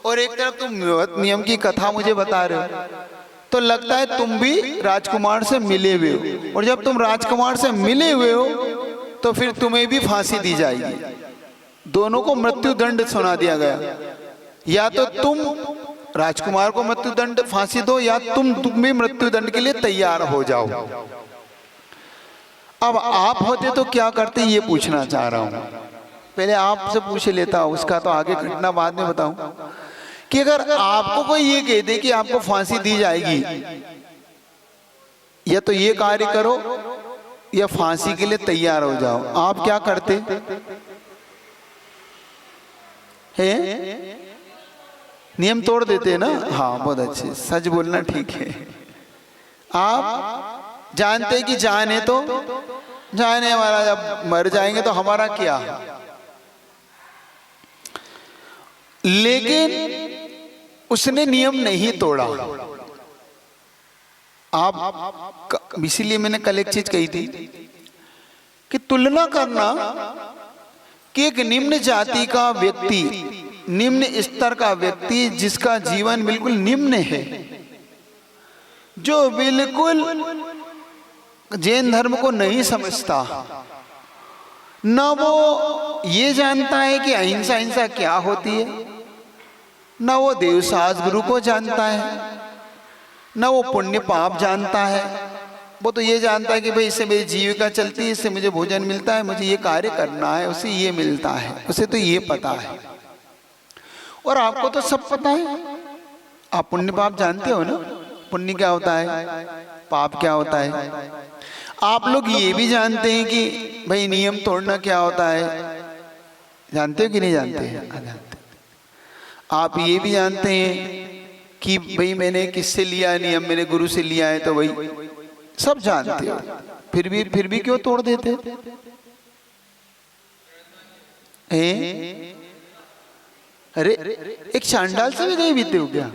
और एक तरफ तुम नियम की कथा मुझे बता रहे हो, तो लगता है तुम भी राजकुमार से मिले हुए हो। और जब तुम राजकुमार से मिले हुए हो तो फिर तुम्हें भी फांसी दी जाएगी। दोनों को मृत्यु दंड सुना दिया गया, या तो तुम राजकुमार को मृत्यु दंड फांसी दो, या तुम भी मृत्यु दंड के लिए तैयार हो जाओ। अब आप होते तो क्या करते, ये पूछना चाह रहा हूं। पहले आपसे पूछ लेता हूं, उसका तो आगे घटना बाद में बताऊं कि अगर आपको कोई ये कह दे कि आपको फांसी दी जाएगी, या तो ये कार्य करो या फांसी के लिए तैयार हो जाओ, आप क्या करते हैं? नियम तोड़ देते हैं ना? हाँ, बहुत अच्छे, सच बोलना ठीक है। आप जानते हैं कि जान है तो जाने, हमारा जब मर जाएंगे तो हमारा क्या, लेकिन उसने नियम नहीं तोड़ा। आप, इसीलिए मैंने कल एक चीज कही थी कि तुलना करना कि एक निम्न जाति का व्यक्ति, निम्न स्तर का व्यक्ति जिसका जीवन बिल्कुल निम्न है, जो बिल्कुल जैन धर्म को नहीं समझता, न वो ये जानता है कि अहिंसा हिंसा क्या होती है, न वो देवसास गुरु को जानता है, न वो पुण्य पाप जानता है। वो तो ये जानता है कि भाई इससे मेरी जीविका चलती है, इससे मुझे भोजन मिलता है, मुझे ये कार्य करना है, उसे ये मिलता है, उसे तो ये पता है। और आपको तो सब पता है। आप पुण्य पाप जानते हो ना, पुण्य क्या होता है, पाप क्या होता है। आप लोग ये भी जानते हैं कि भाई नियम तोड़ना क्या होता है, जानते हो कि नहीं जानते हैं? जानते। आप ये भी जानते हैं कि भाई मैंने किससे लिया है नियम, मेरे गुरु से लिया है, तो भाई सब जानते हो, फिर भी क्यों तोड़ देते हैं? अरे एक चांडाल से भी नहीं बीते हो क्या?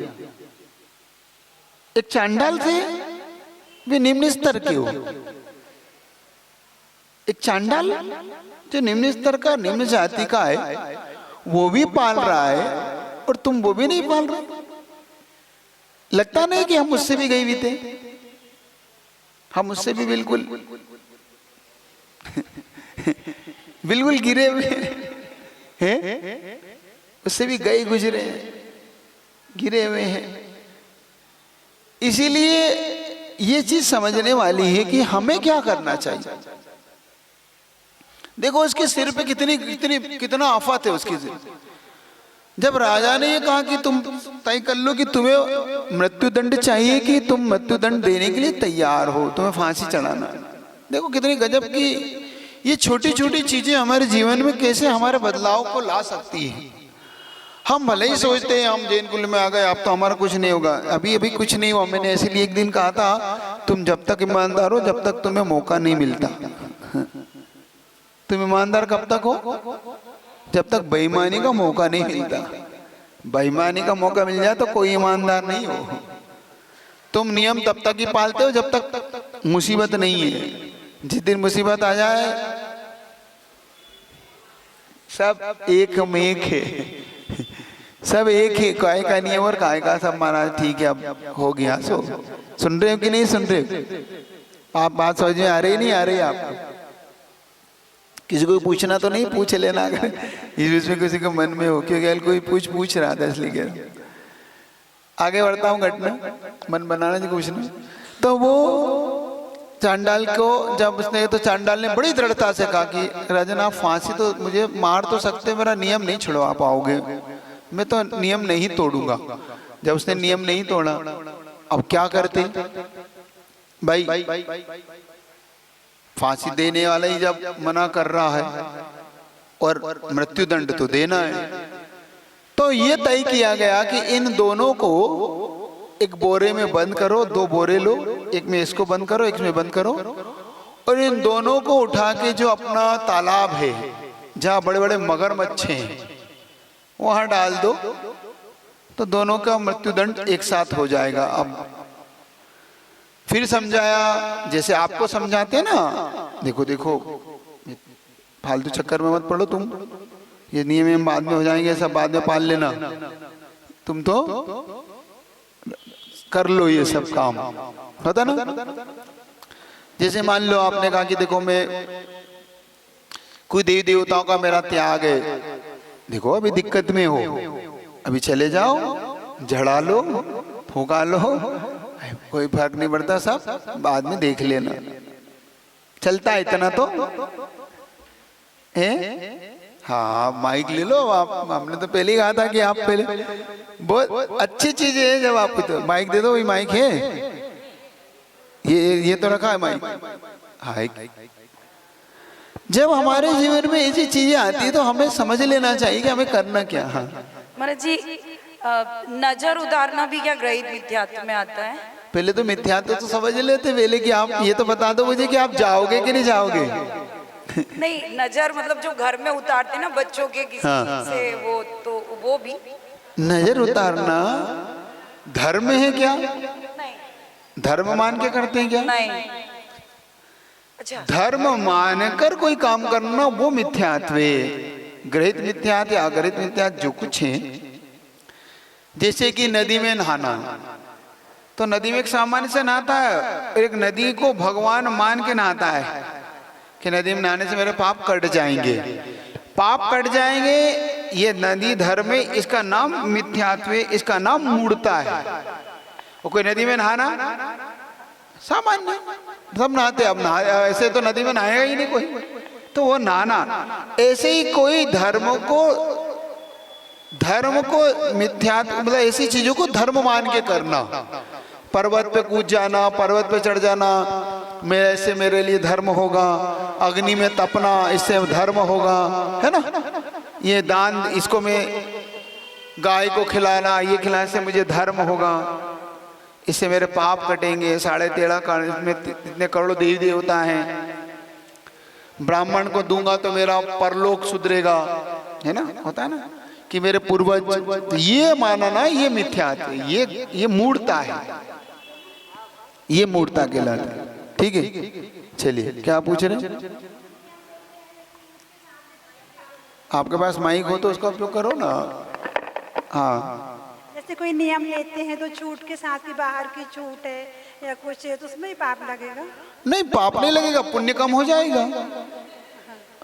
एक चांडाल से भी निम्न स्तर के हो। एक चांडाल जो निम्न स्तर का, निम्न जाति का है, वो भी पाल रहा है और तुम वो भी नहीं पाल रहे। लगता नहीं कि हम उससे भी गए भी थे, हम उससे भी बिल्कुल बिल्कुल गिरे हुए हैं, उससे भी गए गुजरे हैं, गिरे हुए हैं। इसीलिए ये चीज समझने वाली है कि हमें क्या करना चाहिए। देखो उसके सिर पे कितना आफत है उसके सिर। जब राजा ने ये कहा कि तुम तय कर लो कि तुम्हें मृत्युदंड चाहिए, कि तुम मृत्युदंड देने के लिए तैयार हो, तुम्हें फांसी चढ़ाना। देखो कितनी गजब की ये छोटी छोटी चीजें हमारे जीवन में कैसे हमारे बदलाव को ला सकती है। हम भले ही सोचते हैं हम जैन कुल में आ गए, अब तो हमारा कुछ नहीं होगा। अभी अभी कुछ नहीं हुआ। मैंने इसीलिए एक दिन कहा था, तुम जब तक ईमानदार हो, जब तक तुम्हें मौका नहीं मिलता। तुम ईमानदार कब तक हो? जब तक बेईमानी का मौका नहीं मिलता। बेईमानी का मौका मिल जाए तो कोई ईमानदार नहीं हो। तुम नियम तब तक ही पालते हो जब तक मुसीबत नहीं है। जिस दिन मुसीबत आ जाए सब एक में एक है, सब एक है। काय का नियम और काय का सब महाराज ठीक है, अब हो गया। सुन रहे हो कि नहीं सुन रहे हो? आप बात समझ में आ रही नहीं आ रही? आप किसी को पूछना तो नहीं, पूछ लेना अगर इस बीच में किसी के मन में हो, क्योंकि कोई पूछ रहा था इसलिए कह रहा। आगे बढ़ता हूँ घटना, मन बनाना जी कुछ नहीं। तो वो चांडाल को जब उसने, तो चांडाल ने बड़ी दृढ़ता से कहा कि राजन आप फांसी तो मुझे मार तो सकते, मेरा नियम नहीं छुड़वा पाओगे, मैं तो नियम नहीं तोड़ूंगा। जब उसने नियम नहीं तोड़ा, अब क्या करते भाई? फांसी देने वाला ही जब मना कर रहा है और मृत्युदंड तो देना है, तो ये तय किया गया कि इन दोनों को एक बोरे में बंद करो, 2 बोरे लो, एक में इसको बंद करो, एक में बंद करो, और इन दोनों को उठा के जो अपना तालाब है जहाँ बड़े बड़े मगरमच्छ हैं वहां डाल दो, तो दोनों का मृत्युदंड एक साथ हो जाएगा। अब फिर समझाया जैसे आपको समझाते हैं ना, देखो देखो फालतू चक्कर में मत पड़ो तुम, ये नियम बाद में हो जाएंगे, सब बाद में पाल लेना, तुम तो कर लो ये सब काम, होता ना। जैसे मान लो आपने कहा कि देखो मैं कोई देवी देवताओं का मेरा त्याग है, देखो अभी दिक्कत में हो, अभी चले जाओ, झड़ा लो, फूका लो, कोई फर्क नहीं पड़ता, सब बाद में देख लेना, चलता है इतना तो है। हाँ माइक ले लो आप, हमने तो पहले ही कहा था कि आप पहले, बहुत अच्छी चीज है जब आप तो माइक दे दो। ये माइक है, ये तो रखा है माइक। हाँ, जब हमारे जीवन में ऐसी चीजें आती है तो हमें समझ लेना चाहिए कि हमें करना क्या। हाँ महाराज जी, नजर उतारना भी क्या ग्रहित मिथ्यात्व में आता है? पहले तो मिथ्यात्व तो समझ लेते पहले कि आप ये तो बता दो मुझे कि आप जाओगे कि नहीं जाओगे। नहीं, नजर मतलब जो घर में उतारते ना बच्चों के किसी चीज से, वो तो वो भी नजर उतारना धर्म है क्या? नहीं। धर्म मान के करते हैं क्या? नहीं। अच्छा, धर्म मानकर कोई काम करना वो मिथ्यात्व है। ग्रहित मिथ्यात्व या अग्रहित मिथ्यात्व जो कुछ है, जैसे कि नदी में नहाना, तो नदी में एक सामान्य से नहाता है, एक नदी को भगवान मान के नहाता है कि नदी में नहाने से मेरे पाप कट जाएंगे। पाप कट जाएंगे ये नदी धर्म है, इसका नाम मिथ्यात्व है, इसका नाम मूढ़ता है। वो कोई नदी में नहाना सामान्य, सब नहाते, अब नहा ऐसे तो नदी में नहाएगा ही नहीं कोई, तो वो नहाना। ऐसे ही कोई धर्म को मिथ्यात्व मतलब ऐसी चीजों को धर्म मान के करना, पर्वत पे कूद जाना, पर्वत पे चढ़ जाना, मेरे से मेरे लिए धर्म होगा, अग्नि में तपना इससे धर्म होगा, है ना, ये दान, इसको मैं गाय को खिलाना, ये खिलाने से मुझे धर्म होगा, इससे मेरे पाप कटेंगे, 13.5 में इतने करोड़ों देवी देवता हैं, ब्राह्मण को दूंगा तो मेरा परलोक सुधरेगा, है ना, होता है ना कि मेरे पूर्वज, ये माना ना, ये मिथ्यात्व, ये मूढ़ता है, ये मूढ़ता कहलाता है। ठीक है, चलिए क्या पूछ रहे हैं? आपके पास माइक हो तो उसका उपयोग करो ना। हाँ, जैसे कोई नियम लेते हैं तो छूट के साथ ही बाहर की छूट है या कुछ है तो उसमें ही पाप लगेगा? नहीं, पाप नहीं लगेगा, पुण्य कम हो जाएगा।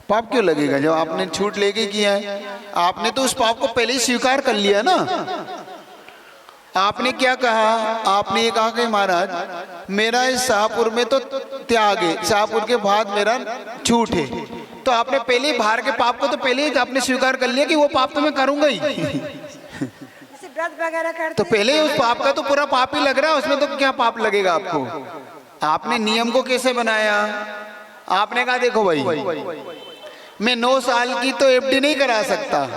पाप क्यों लगेगा जब आपने छूट लेके किया है? आपने तो उस पाप को पहले ही स्वीकार कर लिया ना। आपने क्या कहा? आपने ये कहा कि महाराज मेरा इस शाहपुर में तो त्याग है, शाहपुर के बाद मेरा छूट है, तो आपने पहले ही बाहर के पाप को तो पहले ही आपने स्वीकार कर लिया कि वो पाप तो मैं करूंगा ही। जैसे व्रत वगैरह करते तो पहले ही उस पाप का तो पूरा पाप ही लग रहा है, उसमें तो क्या पाप लगेगा आपको? आपने नियम को कैसे बनाया? आपने कहा देखो भाई, मैं 9 साल की तो एफडी नहीं करा सकता,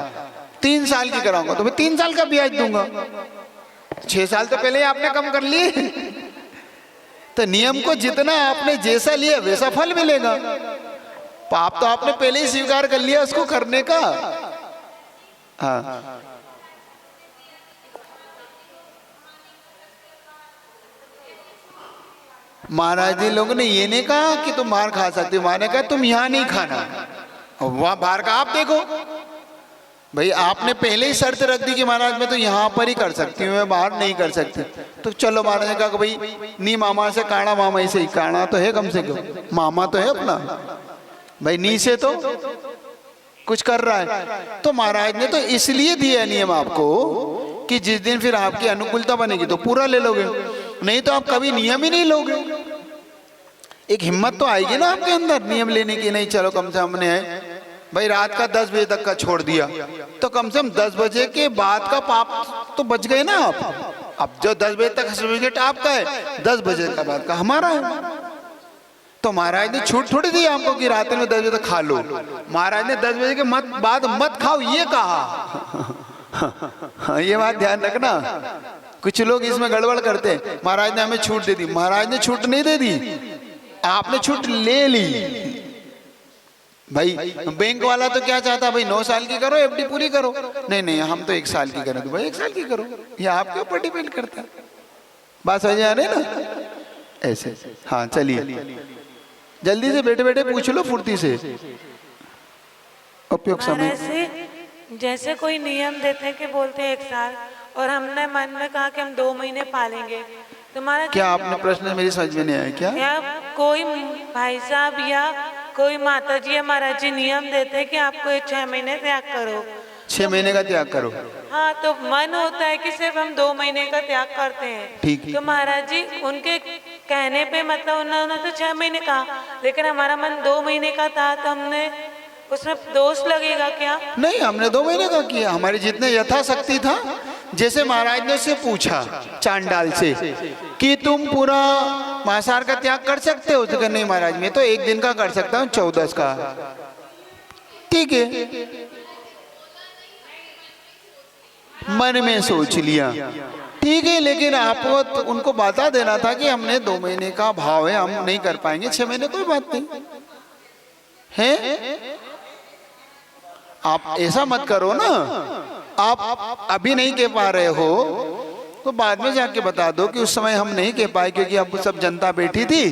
3 साल की कराऊंगा, तो मैं 3 साल का ब्याज दूंगा। 6 साल तो पहले ही आपने कम कर लिए। तो नियम को जितना आपने जैसा लिया वैसा फल मिलेगा। पाप तो आपने पहले ही स्वीकार कर लिया उसको करने का। हाँ, महाराज जी लोगों ने ये नहीं कहा कि तुम बाहर खा सकते हो, मैंने कहा तुम यहाँ नहीं खाना, वहां बाहर का आप देखो। भाई आपने पहले ही शर्त रख दी कि महाराज मैं तो यहाँ पर ही कर सकती हूँ, मैं बाहर नहीं कर सकती, तो चलो महाराज ने कहा कि भाई नी मामा से काड़ा मामा ही से, काड़ा तो है कम से कम, मामा तो है अपना, भाई नी से तो कुछ कर रहा है। तो महाराज ने तो इसलिए दिया नियम आपको कि जिस दिन फिर आपकी अनुकूलता बनेगी तो पूरा ले लोगे, नहीं तो आप कभी नियम ही नहीं लोगे। एक हिम्मत तो आएगी ना आपके अंदर नियम लेने की, नहीं चलो कम से कम हमने है भाई रात का 10 बजे तक का छोड़ दिया, तो कम से कम 10 बजे के बाद का पाप तो बच गए ना आप। अब जो 10 बजे तक सर्टिफिकेट आपका है, 10 बजे का बाद का हमारा है। तो महाराज ने छूट थोड़ी दी आपको कि रात में 10 बजे तक खा लो, महाराज ने 10 बजे के बाद मत खाओ ये कहा। ये बात ध्यान रखना, कुछ लोग इसमें गड़बड़ करते हैं। महाराज ने हमें छूट दे दी, महाराज ने छूट नहीं दे दी, आपने छूट ले ली। भाई बैंक वाला तो क्या चाहता है, भाई 9 साल की करो एफडी पूरी करो, नहीं नहीं हम तो 1 साल की करेंगे, भाई 1 साल की करो, ये आपके ऊपर डिपेंड करता है। बात समझ आ रही ना ऐसे? हाँ चलिए जल्दी से बैठे बैठे पूछ लो फुर्ती से, उपयोग समय से। जैसे कोई नियम देते हैं कि बोलते हैं 1 साल, और हमने मन में कहा कि हम 2 महीने पालेंगे, तुम्हारा क्या आपने प्रश्न मेरी समझ में नहीं आया क्या? या कोई भाई साहब या कोई माता जी या महाराज जी नियम देते हैं कि आपको ये 6 महीने त्याग करो, 6 महीने का त्याग करो। हाँ, तो मन होता है कि सिर्फ हम 2 महीने का त्याग करते हैं। ठीक। तो महाराज जी उनके कहने पे मतलब उन्होंने तो 6 महीने कहा, लेकिन हमारा मन 2 महीने का था, तो हमने उसमें दोष लगेगा क्या? नहीं, हमने 2 महीने का किया, हमारे जितने यथाशक्ति था। जैसे महाराज ने उससे पूछा चांडाल से कि तुम पूरा मांसाहार का त्याग कर सकते हो, तो कहा नहीं महाराज मैं तो 1 दिन का कर सकता हूँ, 14 का। ठीक है, मन में सोच लिया, ठीक है, लेकिन आपको तो उनको बता देना था कि हमने 2 महीने का भाव है, हम नहीं कर पाएंगे, 6 महीने कोई बात नहीं है। आप ऐसा मत करो ना, आप अभी नहीं कह पा रहे हो तो बाद में जाके बता दो कि उस समय हम नहीं कह पाए क्योंकि अब सब जनता बैठी थी,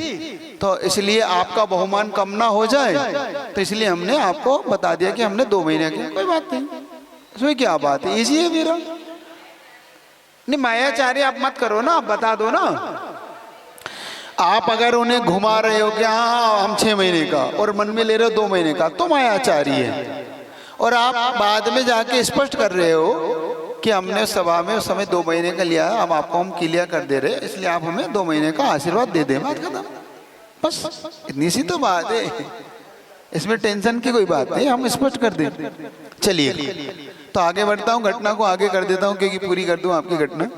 तो इसलिए आपका बहुमान कम ना हो जाए, तो इसलिए हमने आपको बता दिया कि हमने 2 महीने के। कोई बात नहीं, उसमें क्या बात है, इजी है मेरा। नहीं मायाचारी आप मत करो ना, आप बता दो ना। आप अगर उन्हें घुमा रहे हो कि हाँ हम 6 महीने का और मन में ले रहे हो 2 महीने का, तो मायाचारी है। और आप बाद में जाके स्पष्ट कर रहे हो कि हमने सभा में उस समय 2 महीने का लिया, अब आपको हम क्लियर कर दे रहे, इसलिए आप हमें 2 महीने का आशीर्वाद दे दें, बात खत्म। बस इतनी सी तो बात है, इसमें टेंशन की कोई बात नहीं, हम स्पष्ट कर दें। चलिए तो आगे बढ़ता हूँ, घटना को आगे कर देता हूँ क्योंकि पूरी कर दूं आपकी घटना।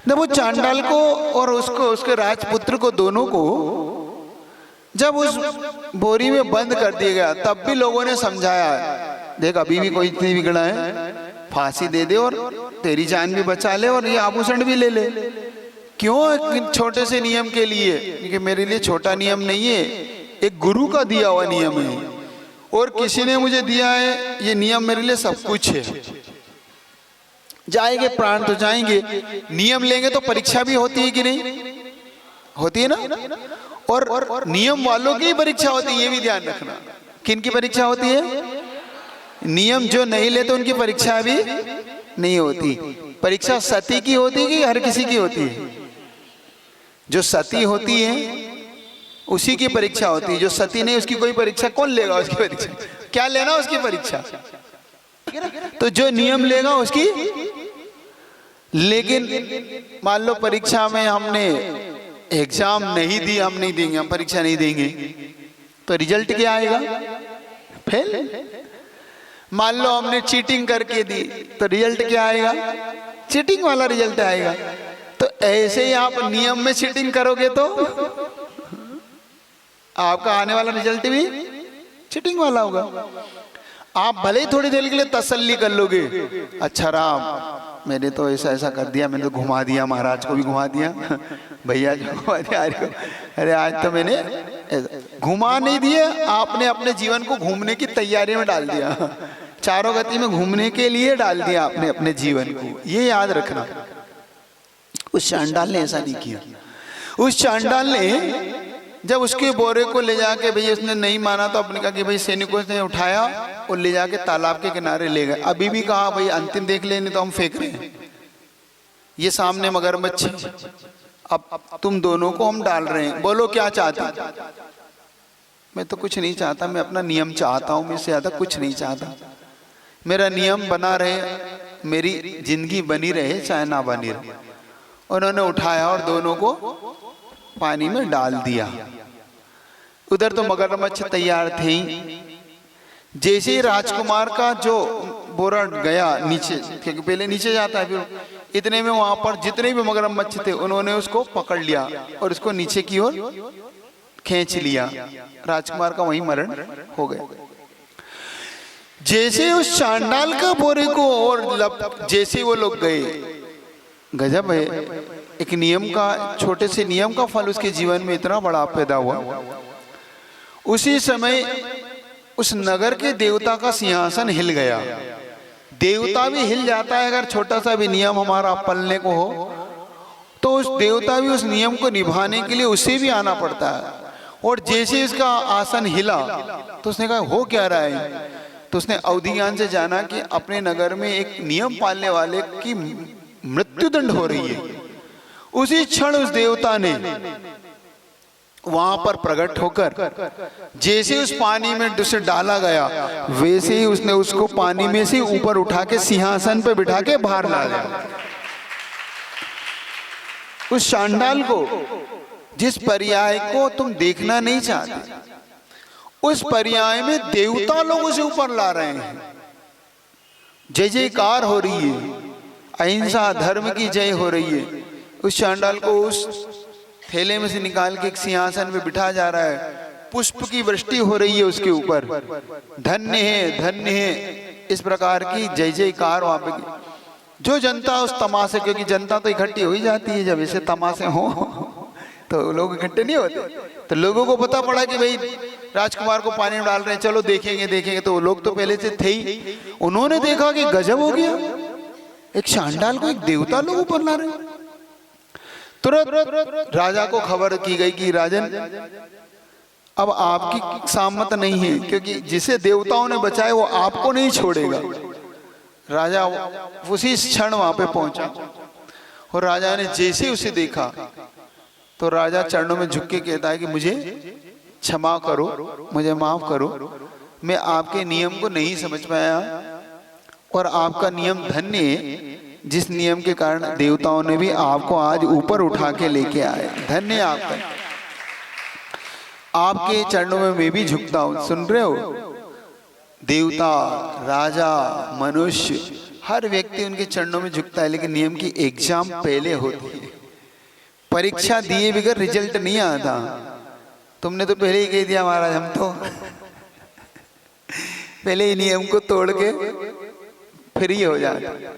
जब वो चांडाल को और उसको उसके राजपुत्र को दोनों को जब उस बोरी में बंद कर दिया गया, तब भी लोगों ने समझाया, देख अभी भी कोई नहीं बिगड़ा है, फांसी दे दे और तेरी जान भी बचा ले और ये आभूषण भी ले ले। क्यों? एक छोटे से नियम के लिए, क्योंकि मेरे लिए छोटा नियम नहीं है, एक गुरु का दिया हुआ नियम है और किसी ने मुझे दिया है ये नियम, मेरे लिए सब कुछ है। जाएंगे प्राण तो जाएंगे, नियम लेंगे तो परीक्षा भी होती है कि नहीं? होती है ना। और नियम वालों की परीक्षा होती है, ये भी ध्यान रखना। किन की परीक्षा होती है? नियम जो नहीं लेते उनकी परीक्षा भी नहीं होती। परीक्षा सती की होती है कि हर किसी की होती है? जो सती होती है उसी की परीक्षा होती है, जो सती नहीं उसकी कोई परीक्षा कौन लेगा? उसकी परीक्षा क्या लेना, उसकी परीक्षा। तो जो नियम लेगा उसकी। लेकिन मान लो परीक्षा में हमने एग्जाम नहीं दी, हम नहीं देंगे, हम परीक्षा नहीं देंगे, तो रिजल्ट क्या आएगा? फेल। मान लो हमने चीटिंग करके दी, तो रिजल्ट क्या आएगा? चीटिंग वाला रिजल्ट आएगा। तो ऐसे ही आप नियम में चीटिंग करोगे तो आपका आने वाला रिजल्ट भी चीटिंग वाला होगा। आप भले ही थोड़ी देर के लिए तसल्ली कर लोगे, अच्छा राम मैंने तो ऐसा ऐसा कर दिया, मैंने तो घुमा दिया, महाराज को भी घुमा दिया, भैया को घुमा दिया, अरे आज तो मैंने घुमा नहीं दिया, आपने अपने जीवन को घूमने की तैयारी में डाल दिया, चारों गति में घूमने के लिए डाल दिया आपने अपने जीवन को। ये याद रखना। उस चांडाल ने ऐसा नहीं किया। उस चांडाल ने जब उसके बोरे को ले जाके, भैया उसने नहीं माना तो अपने कहा कि भाई सैनिकों ने उठाया और ले जाके तालाब के किनारे ले गए। अभी भी कहा भाई अंतिम देख ले, नहीं तो हम फेंक रहे हैं, ये सामने मगरमच्छ, अब तुम दोनों को हम डाल रहे हैं, बोलो क्या चाहता? मैं तो कुछ नहीं चाहता, मैं अपना नियम चाहता हूँ, मैं इससे ज्यादा कुछ नहीं चाहता, मेरा नियम बना रहे, मेरी जिंदगी बनी रहे चाहे ना बनी रहे। उन्होंने उठाया और दोनों को पानी में डाल दिया। उधर तो मगरमच्छ तैयार थे। जैसे ही राजकुमार का जो बोरा गया नीचे, क्योंकि पहले नीचे जाता है, फिर इतने में वहां पर जितने भी मगरमच्छ थे उन्होंने उसको पकड़ लिया और उसको नीचे की ओर खींच लिया। राजकुमार का वहीं मरण हो गया। जैसे उस चांडाल का बोरे को और जैसे वो लोग गए, गजब है, एक नियम का, छोटे से नियम का फल उसके जीवन में इतना बड़ा पैदा हुआ। उसी समय उस नगर के देवता का सिंहासन हिल गया। देवता भी हिल जाता है अगर छोटा सा भी नियम हमारा पलने को हो, तो उस देवता भी उस नियम को निभाने के लिए उसे भी आना पड़ता है। और जैसे इसका आसन हिला तो उसने कहा हो क्या रहा है? तो उसने अवधि ज्ञान से जाना कि अपने नगर में एक नियम पालने वाले की मृत्युदंड हो रही है। उसी क्षण उस देवता ने वहां पर प्रकट होकर जैसे उस पानी में उसे डाला गया, वैसे ही उसने उसको पानी में से ऊपर उठा के सिंहासन पे बिठा के बाहर ला दिया। उस चांडाल को, जिस पर्याय को तुम देखना नहीं चाहते, उस पर्याय में देवता लोग उसे ऊपर ला रहे हैं। जय जयकार हो रही है, अहिंसा धर्म की जय हो रही है। उस चांडाल को उस थैले में से निकाल के एक सिंहासन पे बिठा जा रहा है, पुष्प की वृष्टि हो रही है उसके ऊपर, धन्य है धन्य है, इस प्रकार की जय जयकार वहां पे। जो जनता उस तमाशे, क्योंकि जनता तो इकट्ठी हो ही जाती है जब ऐसे तमाशे हो, तो लोग इकट्ठे नहीं होते। तो लोगों को पता पड़ा कि भाई राजकुमार को पानी में डाल रहे हैं, चलो देखेंगे देखेंगे। तो लोग तो पहले से थे ही, उन्होंने देखा कि गजब हो गया, एक चांडाल को एक देवता लोग ऊपर ला रहे हैं। तुरंत राजा को खबर की गई कि राजन अब आपकी सामत नहीं है, क्योंकि जिसे देवताओं ने बचाया वो आपको नहीं छोड़ेगा। राजा उसी क्षण वहां पे पहुंचा और राजा ने जैसे उसे देखा तो राजा चरणों में झुक के कहता है कि मुझे क्षमा करो, मुझे माफ करो, मैं आपके नियम को नहीं समझ पाया और आपका नियम धन्य है, जिस नियम के कारण देवताओं ने भी आपको आज ऊपर उठा के लेके आए। धन्य आपका। आपके चरणों में मैं भी झुकता हूं। सुन रहे हो? देवता, राजा, मनुष्य, हर व्यक्ति उनके चरणों में झुकता है, लेकिन नियम की एग्जाम पहले होती है। परीक्षा दिए बगैर रिजल्ट नहीं आता। तुमने तो पहले ही कह दिया महाराज, हम तो पहले ही नियम को तोड़ के फ्री हो जाते।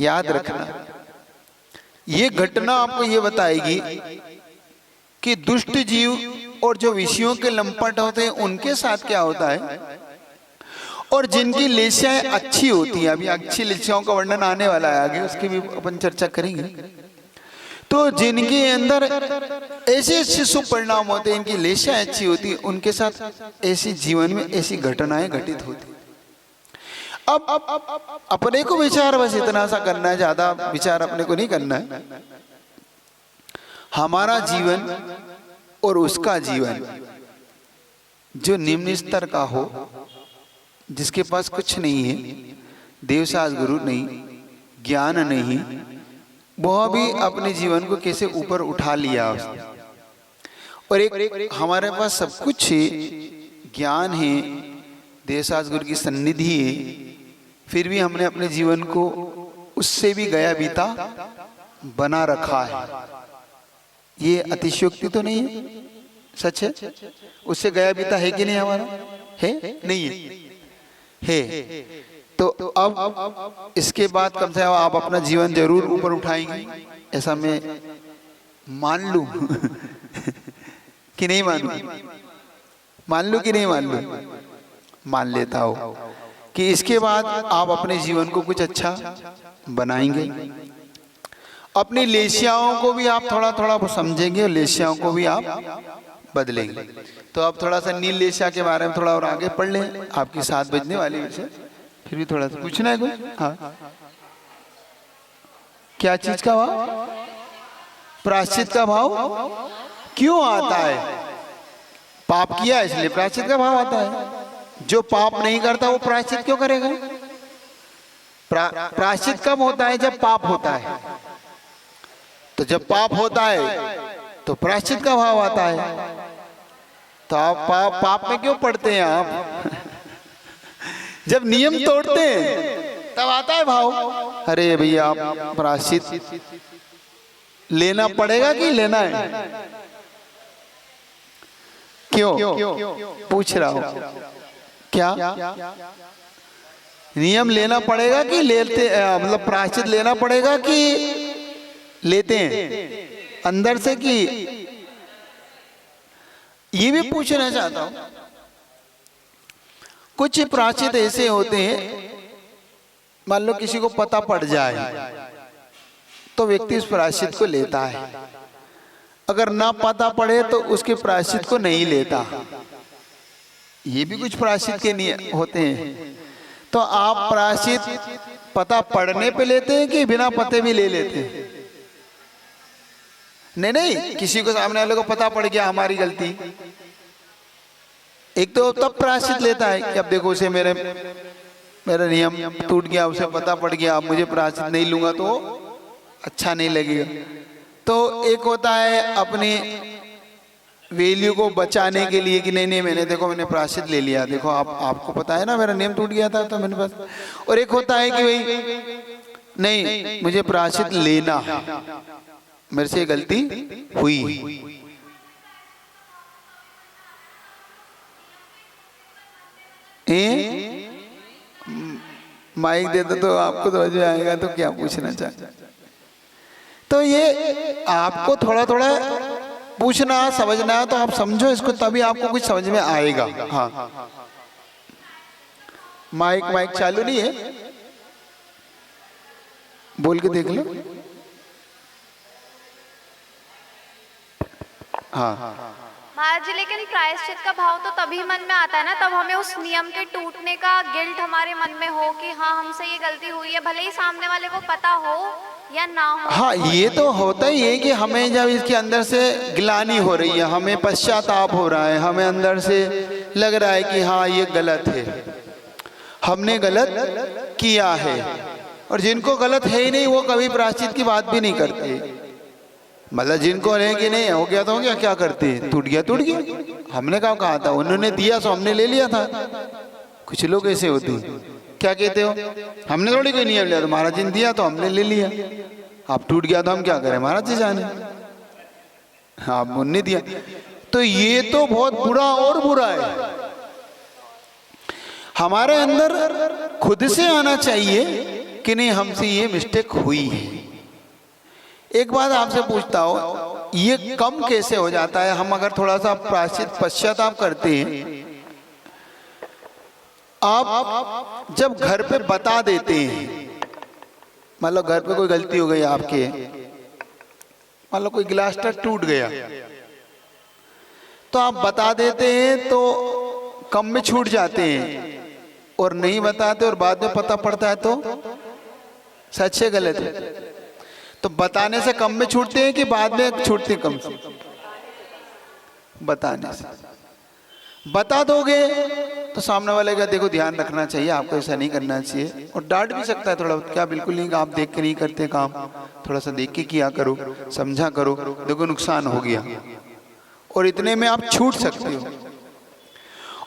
याद रखना, ये घटना आपको ये बताएगी कि दुष्ट जीव और जो विषयों के लंपट होते हैं उनके साथ क्या होता है, और जिनकी लेस्याएं अच्छी होती है। अभी अच्छी लेस्याओं का वर्णन आने वाला है आगे, उसकी भी अपन चर्चा करेंगे। तो जिनके अंदर ऐसे ऐसे सुपरिणाम होते हैं, इनकी लेस्याएं अच्छी होती है, उनके साथ ऐसी जीवन में ऐसी घटनाएं घटित होती। अब अपने को विचार बस इतना सा करना है, ज्यादा विचार अपने को नहीं करना है। हमारा जीवन और उसका जीवन जो निम्न स्तर का हो, जिसके पास कुछ नहीं है, देवशास्त्र गुरु नहीं, ज्ञान नहीं, वह भी अपने जीवन को कैसे ऊपर उठा लिया उसने। और एक हमारे पास सब कुछ है, ज्ञान है, देवशास्त्र गुरु की सन्निधि है, फिर भी हमने अपने जीवन को उससे भी गया बीता बना रखा है। ये अतिशयोक्ति तो नहीं है, सच है। उससे गया बीता है कि नहीं हमारा? है? नहीं है। तो अब इसके बाद कम से कम आप अपना जीवन जरूर ऊपर उठाएंगे, ऐसा मैं मान लूं कि नहीं मानूं? मान लूं कि नहीं मान लूं? मान लेता हूं कि इसके बाद आप अपने जीवन को कुछ अच्छा बनाएंगे। अपनी लेस्याओं को भी आप थोड़ा थोड़ा समझेंगे और लेस्याओं को भी आप बदलेंगे। तो अब थोड़ा सा नील लेस्या के बारे में थोड़ा और आगे पढ़ लें। आपकी 7 बजने वाली वैसे, फिर भी थोड़ा सा पूछना है कोई? हाँ, क्या चीज का भाव? प्रायश्चित का भाव क्यों आता है? पाप किया इसलिए प्रायश्चित का भाव आता है। जो पाप नहीं करता वो प्रायश्चित क्यों करेगा? प्रायश्चित कब होता है? जब पाप होता है। तो जब पाप होता है तो प्रायश्चित का भाव आता है। तो आप पाप में क्यों पड़ते हैं आप? जब नियम तोड़ते हैं तब आता है भाव। अरे भैया, आप प्रायश्चित लेना पड़ेगा कि लेना है? क्यों पूछ रहा हूं? क्या नियम लेना पड़ेगा कि लेते, मतलब प्रायश्चित लेना पड़ेगा कि लेते हैं अंदर से? कि ये भी पूछना चाहता हूं। कुछ प्रायश्चित ऐसे होते हैं, मान लो किसी को पता पड़ जाए तो व्यक्ति उस प्रायश्चित को लेता है, अगर ना पता पड़े तो उसके प्रायश्चित को नहीं लेता। ये भी कुछ प्रायश्चित के नियम होते हैं। तो आप प्रायश्चित पता पड़ने पे लेते हैं कि बिना पते भी ले लेते हैं? नहीं, किसी को सामने वाले को पता पड़ गया हमारी गलती, एक तो तब प्रायश्चित लेता है कि अब देखो उसे मेरा नियम टूट गया, उसे पता पड़ गया, अब मुझे प्रायश्चित नहीं लूंगा तो अच्छा नहीं लगेगा। तो एक होता है अपनी वैल्यू को बचाने के लिए कि नहीं मैंने प्रायश्चित ले लिया, देखो आपको पता है ना मेरा नियम टूट गया था तो मैंने पास। और एक होता है कि भाई नहीं, मुझे प्रायश्चित लेना, मेरे से गलती हुई। माइक दे दो तो आपको समझ में आएगा, तो क्या पूछना चाहते? तो ये आपको थोड़ा थोड़ा पूछना समझना, तो आप समझो इसको, तभी आपको कुछ समझ में आएगा। हाँ, माइक चालू नहीं है, बोल के देख लो। हाँ महाराज जी, लेकिन प्रायश्चित का भाव तो तभी मन में आता है ना, तब हमें उस नियम के टूटने का गिल्ट हमारे मन में हो कि हाँ हमसे ये गलती हुई है, भले ही सामने वाले को पता हो या ना हो। हाँ, ये तो होता ही है कि हमें जब इसके अंदर से ग्लानि हो रही है, हमें पश्चाताप हो रहा है, हमें अंदर से लग रहा है कि हाँ ये गलत है, हमने गलत किया है। और जिनको गलत है ही नहीं वो कभी प्रायश्चित की बात भी नहीं करते। मतलब जिनको है कि नहीं हो गया तो हो गया, क्या करते, टूट गया टूट गया, हमने कहा था, उन्होंने दिया तो हमने ले लिया था। कुछ लोग ऐसे होते हैं, क्या कहते हो, हमने थोड़ी कोई नियम लिया, तो महाराज जी ने दिया तो हमने ले लिया, आप टूट गया तो हम क्या करें, महाराज जी जाने, आप उनने दिया। तो ये तो बहुत बुरा और बुरा है। हमारे अंदर खुद से आना चाहिए कि नहीं हमसे ये मिस्टेक हुई है। एक बात आपसे पूछता हूं, ये कम कैसे हो जाता है? हम अगर थोड़ा सा प्रायश्चित पश्चाताप करते हैं, आप जब घर पे बता देते हैं, मतलब घर पे कोई गलती हो गई आपके, मतलब कोई गिलास टूट गया तो आप बता देते हैं तो कम में छूट जाते हैं, और नहीं बताते और बाद में पता पड़ता है तो सच है गलत है। तो बताने से कम में छूटते हैं कि बाद में छूटते कम से? बताने से। बता दोगे तो सामने वाले का देखो ध्यान रखना चाहिए, आपको ऐसा नहीं करना चाहिए, और डांट भी सकता है थोड़ा, क्या बिल्कुल नहीं, आप देख के नहीं करते काम, थोड़ा सा देख के किया करो, समझा करो, देखो नुकसान हो गया, और इतने में आप छूट सकते हो।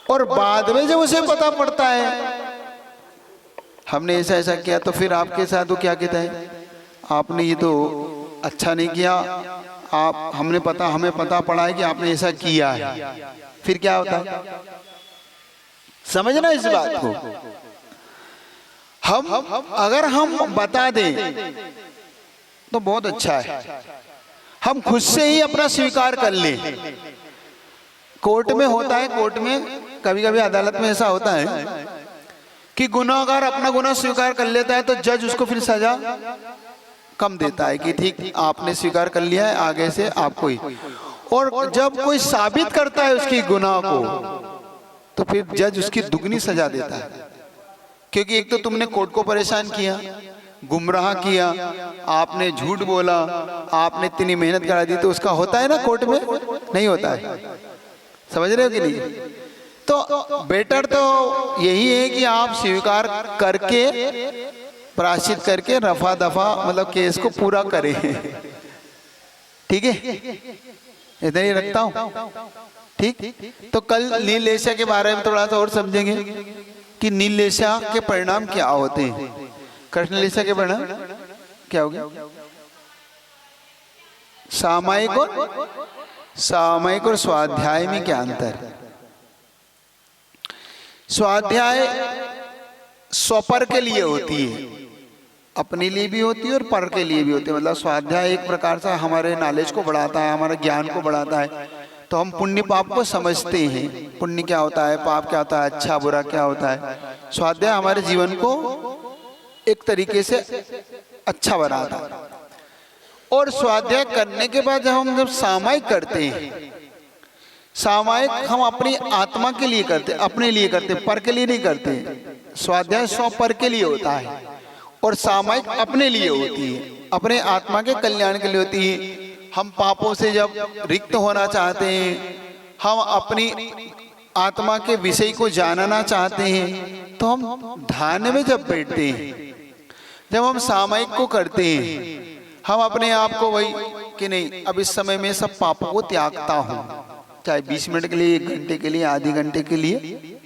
और बाद में जब उसे पता पड़ता है हमने ऐसा ऐसा किया, तो फिर आपके साथ वो क्या कहता है, आपने ये तो अच्छा नहीं किया, आप हमें पता पड़ा है कि आपने ऐसा किया है। फिर क्या होता है, समझना इस बात को। अगर हम बता दें तो बहुत अच्छा है, हम खुद से ही अपना स्वीकार कर लें। कोर्ट में होता है, कोर्ट में कभी कभी अदालत में ऐसा होता है कि गुनाहगार अपना गुनाह स्वीकार कर लेता है, तो जज उसको फिर सजा कम देता है कि ठीक आपने स्वीकार कर लिया है, आगे से आपको ही। और जब कोई साबित करता है उसकी गुनाह को, तो फिर जज उसकी दुगनी सजा देता है, क्योंकि एक तो तुमने कोर्ट को परेशान किया, गुमराह किया, आपने झूठ बोला, आपने इतनी मेहनत करा दी, तो उसका होता है ना कोर्ट में, नहीं होता है, समझ रहे हो कि नहीं? तो बेटर तो यही है कि आप स्वीकार करके प्रायश्चित करके रफा दफा मतलब केस को पूरा करें। ठीक है, इधर ही रखता हूं। ठीक, तो कल नीलेशा के बारे में थोड़ा सा और समझेंगे कि नीलेशा के परिणाम क्या होते हैं। कृष्णलेशा के परिणाम क्या हो गया? सामायिक और स्वाध्याय में क्या अंतर है? स्वाध्याय स्वपर के लिए होती है, अपने लिए भी होती है और पर के लिए भी होती है। मतलब स्वाध्याय एक प्रकार से हमारे नॉलेज को बढ़ाता है, हमारे ज्ञान को बढ़ाता है, तो हम पुण्य पाप को समझते हैं, पुण्य क्या होता है, पाप क्या होता है, अच्छा बुरा क्या होता है। स्वाध्याय हमारे जीवन को एक तरीके से अच्छा बनाता है। और स्वाध्याय करने के बाद जब सामायिक करते हैं, सामायिक हम अपनी आत्मा के लिए करते, अपने लिए करते, पर के लिए नहीं करते। स्वाध्याय स्व पर के लिए होता है और सामायिक अपने लिए होती है, अपने आत्मा के कल्याण के लिए होती है। हम पापों से जब रिक्त होना चाहते हैं, हम अपनी आत्मा के विषय को जानना चाहते हैं, तो हम ध्यान में जब बैठते हैं, जब हम सामायिक को करते हैं, हम अपने आप को वही कि नहीं अब इस समय में सब पापों को त्यागता हूँ, चाहे 20 मिनट के लिए, 1 घंटे के लिए, आधे घंटे के लिए,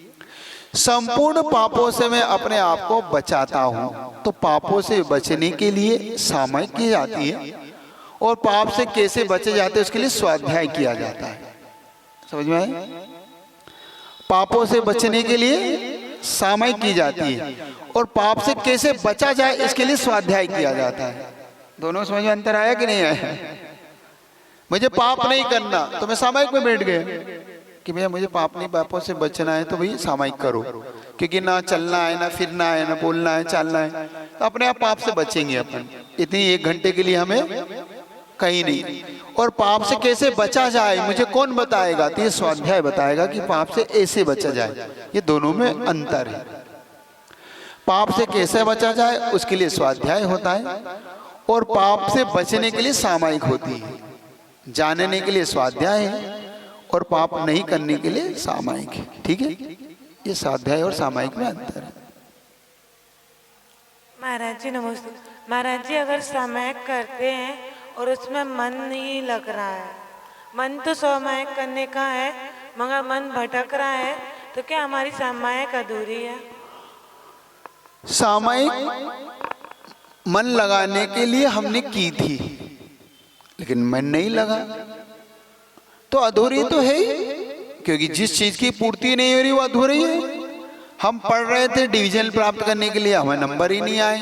संपूर्ण पापों से मैं अपने आप को बचाता हूँ। तो पापों से बचने के लिए सामायिक की जाती है, और पाप से कैसे बचे जाते हैं उसके लिए स्वाध्याय किया जाता है। समझ में आए? पापों से बचने के लिए सामायिक की जाती है, और पाप से कैसे बचा जाए इसके लिए स्वाध्याय किया जाता है। दोनों समझ में अंतर आया कि नहीं आया? मुझे पाप नहीं करना तो मैं सामायिक में बैठ गया कि भैया मुझे पापों से बचना है, तो भाई सामायिक करो, क्योंकि ना चलना है, ना फिरना है, ना बोलना है, चालना है, तो अपने आप पाप से बचेंगे अपन। इतनी 1 घंटे के लिए हमें कहीं नहीं। और पाप से कैसे बचा जाए मुझे कौन बताएगा? तो ये स्वाध्याय बताएगा कि पाप से ऐसे बचा जाए। ये दोनों में अंतर है। पाप से कैसे बचा जाए उसके लिए स्वाध्याय होता है, और पाप से बचने के लिए सामायिक होती है। जानने के लिए स्वाध्याय है और पाप नहीं करने के लिए सामायिक है। ठीक है, ये स्वाध्याय और सामायिक में अंतर है। महाराज जी नमस्ते। महाराज जी अगर सामायिक करते हैं और उसमें मन नहीं लग रहा है, मन तो सामायिक करने का है मगर मन भटक रहा है, तो क्या हमारी सामायिक अधूरी है? सामायिक मन लगाने के लिए हमने की थी, लेकिन मन नहीं लगा तो अधूरी तो है ही, क्योंकि जिस चीज की पूर्ति नहीं हो रही वो अधूरी है। हम पढ़ रहे थे डिवीजन प्राप्त करने के लिए, हमें नंबर ही नहीं आए,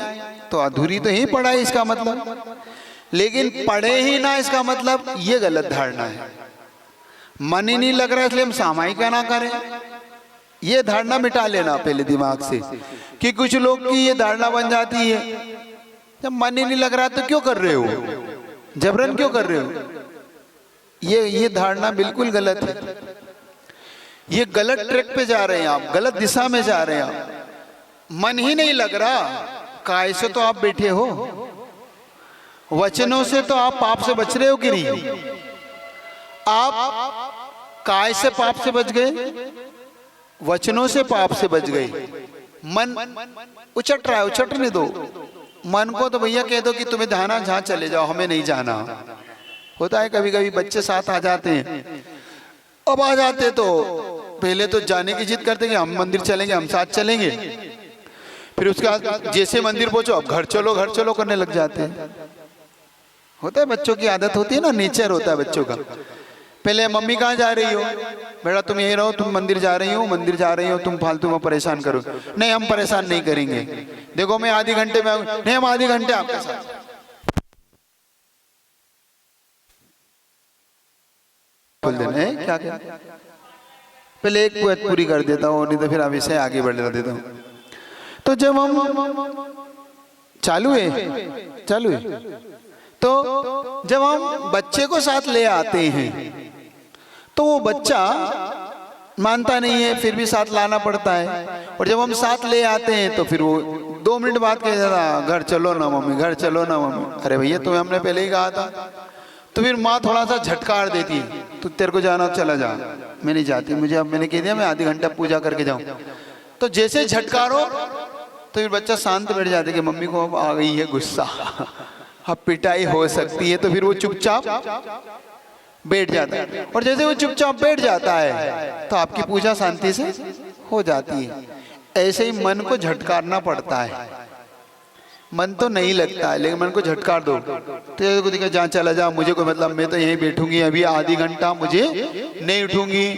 तो अधूरी तो ही पढ़ाई इसका मतलब। लेकिन पढ़े ही ना इसका मतलब ये गलत धारणा है। मन ही नहीं लग रहा इसलिए हम सामायिक ना करें, ये धारणा मिटा लेना पहले दिमाग से। कि कुछ लोग की ये धारणा बन जाती है, जब मन ही नहीं लग रहा तो क्यों कर रहे हो, जबरन क्यों कर रहे हो। ये धारणा बिल्कुल गलत है। ये गलत ट्रैक पे जा रहे हैं आप, गलत दिशा में जा रहे हैं आप। मन ही नहीं लग रहा, काय से तो आप बैठे हो, वचनों से तो आप पाप से बच रहे हो कि नहीं। आप काय से पाप से बच गए, वचनों से पाप से बच गए। मन उचट रहा है, उचटने दो मन को। तो भैया कह दो कि तुम्हें जाना जहां चले जाओ, हमें नहीं जाना। होता है कभी कभी बच्चे साथ आ जाते हैं, अब आ जाते तो पहले तो जाने की जिद करते हैं कि हम मंदिर चलेंगे, हम साथ चलेंगे। फिर उसके बाद जैसे मंदिर पहुंचो अब घर चलो करने लग जाते हैं। होता है, बच्चों की आदत होती है ना, नेचर होता है बच्चों का। पहले मम्मी कहाँ जा रही हो, बेटा तुम यही रहो, तुम मंदिर जा रही हो, तुम फालतू में परेशान करो। नहीं हम परेशान नहीं करेंगे, देखो मैं आधे घंटे में, नहीं हम आधे घंटे आपके साथ। बोल देना है क्या क्या, पहले एक बात पूरी कर देता हूँ, नहीं तो फिर अभी से आगे बढ़ देता हूँ। तो जब हम चालू है तो जब हम बच्चे को साथ ले आते हैं तो वो बच्चा मानता नहीं है, फिर भी साथ लाना पड़ता है। और जब हम साथ ले आते हैं तो फिर वो 2 मिनट बाद कह देता घर चलो ना मम्मी, घर चलो ना मम्मी। अरे भैया तुम्हें हमने पहले ही कहा था। तो फिर माँ थोड़ा सा झटकार देती है, तो तेरे को जाना चला जा। मैं नहीं जाती, मुझे अब मैंने कह दिया मैं आधे घंटा पूजा करके जाऊँ। तो जैसे झटकारो तो फिर बच्चा शांत बैठ जाता है कि मम्मी को अब आ गई है गुस्सा, अब पिटाई हो सकती है। तो फिर वो चुपचाप बैठ जाता है, और जैसे वो चुपचाप बैठ जाता है तो आपकी पूजा शांति से हो जाती है। ऐसे ही मन को झटकारना पड़ता है। मन तो नहीं लगता है, लेकिन मन को झटकार दो तो को दिखा जहाँ चला जा, मुझे कोई मतलब, मैं तो यहीं बैठूंगी अभी आधी घंटा, मुझे नहीं उठूंगी।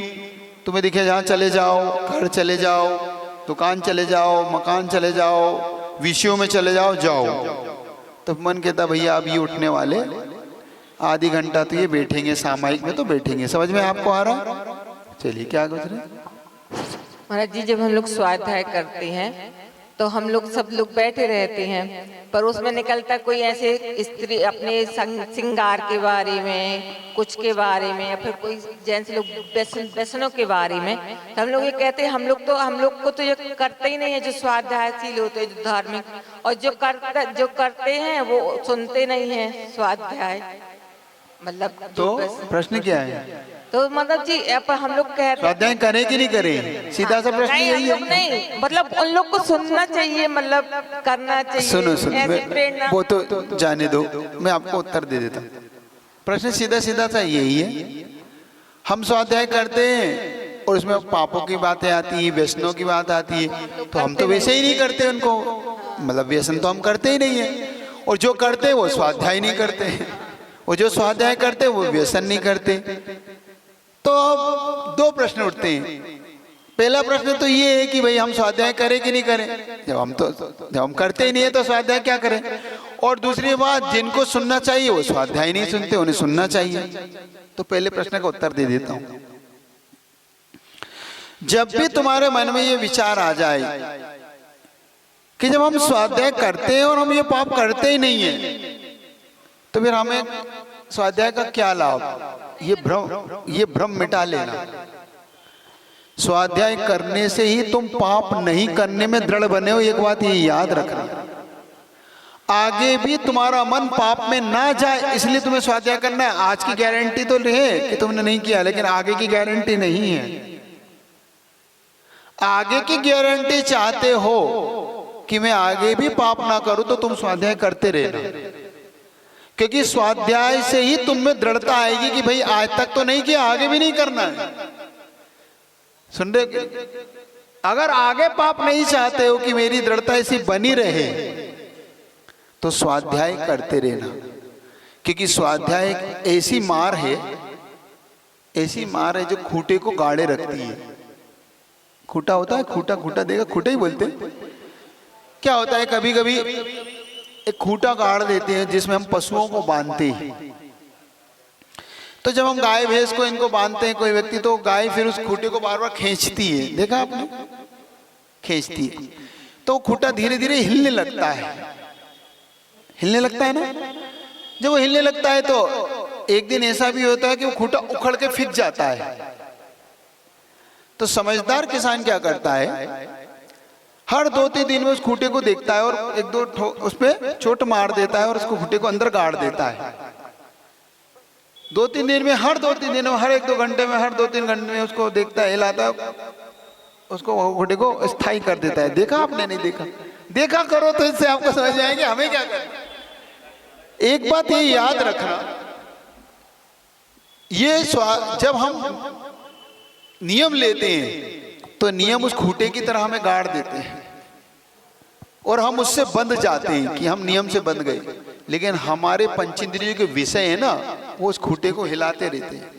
तुम्हें दिखे जहाँ चले जाओ, घर चले जाओ, दुकान चले जाओ, मकान चले जाओ, विषयों में चले जाओ। तो मन कहता भैया अब ये उठने वाले, आधी घंटा तो ये बैठेंगे, सामायिक में तो बैठेंगे। समझ में आपको आ रहा? चलिए क्या गुजरे महाराज जी, जब हम लोग स्वाध्याय करते हैं तो हम लोग सब लोग बैठे रहते हैं, पर उसमें निकलता कोई ऐसे स्त्री अपने श्रृंगार के बारे में, कुछ के बारे में, या फिर कोई जैसे लोग व्यसनों के बारे में। तो हम लोग ये कहते हैं हम लोग को तो ये करते ही नहीं है जो स्वाध्यायशील होते हैं, जो धार्मिक, और जो करते हैं वो सुनते नहीं है स्वाध्याय। मतलब तो प्रश्न क्या है? तो मतलब जी हम लोग कह रहे स्वाध्याय करें कि नहीं करें, सीधा सा प्रश्न यही है। नहीं मतलब उन लोग को सुनना चाहिए, मतलब करना चाहिए। सुनो ऐसी प्रेरणा। वो तो जाने दो, मैं आपको उत्तर दे देता हूँ। प्रश्न सीधा सा यही है। हम स्वाध्याय करते हैं और उसमें पापों की बातें आती है, व्यसनों की बात आती है, तो हम तो वैसे ही नहीं करते उनको, मतलब व्यसन तो हम करते ही नहीं है। और जो करते वो स्वाध्याय नहीं करते, और जो स्वाध्याय करते वो व्यसन नहीं करते। तो अब 2 प्रश्न उठते हैं। पहला प्रश्न तो ये है कि भाई हम स्वाध्याय करें कि नहीं करें। जब हम करते ही नहीं है तो स्वाध्याय क्या करें। और दूसरी बात, जिनको सुनना चाहिए वो स्वाध्याय नहीं सुनते, उन्हें सुनना चाहिए। तो पहले प्रश्न का उत्तर दे देता हूं। जब भी तुम्हारे मन में ये विचार आ जाए कि जब हम स्वाध्याय करते हैं और हम ये पाप करते ही नहीं है, तो फिर हमें स्वाध्याय का क्या लाभ। ये भ्रम मिटा लेना। स्वाध्याय करने से ही तुम पाप नहीं करने में दृढ़ बने हो, एक बात ये याद रखना। आगे भी तुम्हारा मन पाप में ना जाए इसलिए तुम्हें स्वाध्याय करना है। आज की गारंटी तो रहे कि तुमने नहीं किया, लेकिन आगे की गारंटी नहीं है। आगे की गारंटी चाहते हो कि मैं आगे भी पाप ना करूं तो तुम स्वाध्याय करते रहना, क्योंकि स्वाध्याय से ही तुम में दृढ़ता आएगी कि भाई आज तक तो नहीं किया, आगे भी नहीं करना है। सुन रहे? अगर आगे पाप नहीं चाहते हो कि मेरी दृढ़ता ऐसी बनी रहे तो स्वाध्याय करते रहना, क्योंकि स्वाध्याय एक ऐसी मार है, ऐसी मार है जो खूंटे को गाड़े रखती है। खूंटा होता है, खूंटा खूंटा देगा, खूंटा ही बोलते हैं। क्या होता है, कभी कभी एक खूंटा गाड़ देते हैं जिसमें हम पशुओं को बांधते हैं। तो जब हम गाय भैंस को इनको बांधते हैं कोई व्यक्ति, तो गाय फिर उस खूंटे को बार बार खींचती है, देखा आपने? खींचती है तो खूंटा धीरे धीरे हिलने लगता है, हिलने लगता है ना। जब वो हिलने लगता है तो एक दिन ऐसा भी होता है कि वो खूंटा उखड़ के फिक जाता है। तो समझदार किसान क्या करता है, हर 2-3 दिन में उस खूंटे को देखता है और 1-2 उस पे चोट मार देता है और उसको खूंटे को अंदर गाड़ देता है। 2-3 दिन में, हर 2-3 दिन में, हर 1-2 घंटे में, हर 2-3 घंटे में उसको देखता है, हिलाता है, उसको खूंटे को स्थायी कर देता है। देखा आपने? नहीं देखा? देखा करो तो इससे आपको समझ आएंगे हमें क्या करना। एक बात ये याद रखना, ये जब हम नियम लेते हैं तो नियम उस खूंटे की तरह हमें गाड़ देते हैं और हम उससे बंध जाते हैं कि हम नियम से बंध गए, लेकिन हमारे पंचेंद्रियों के विषय है ना, वो उस खूंटे को हिलाते रहते हैं,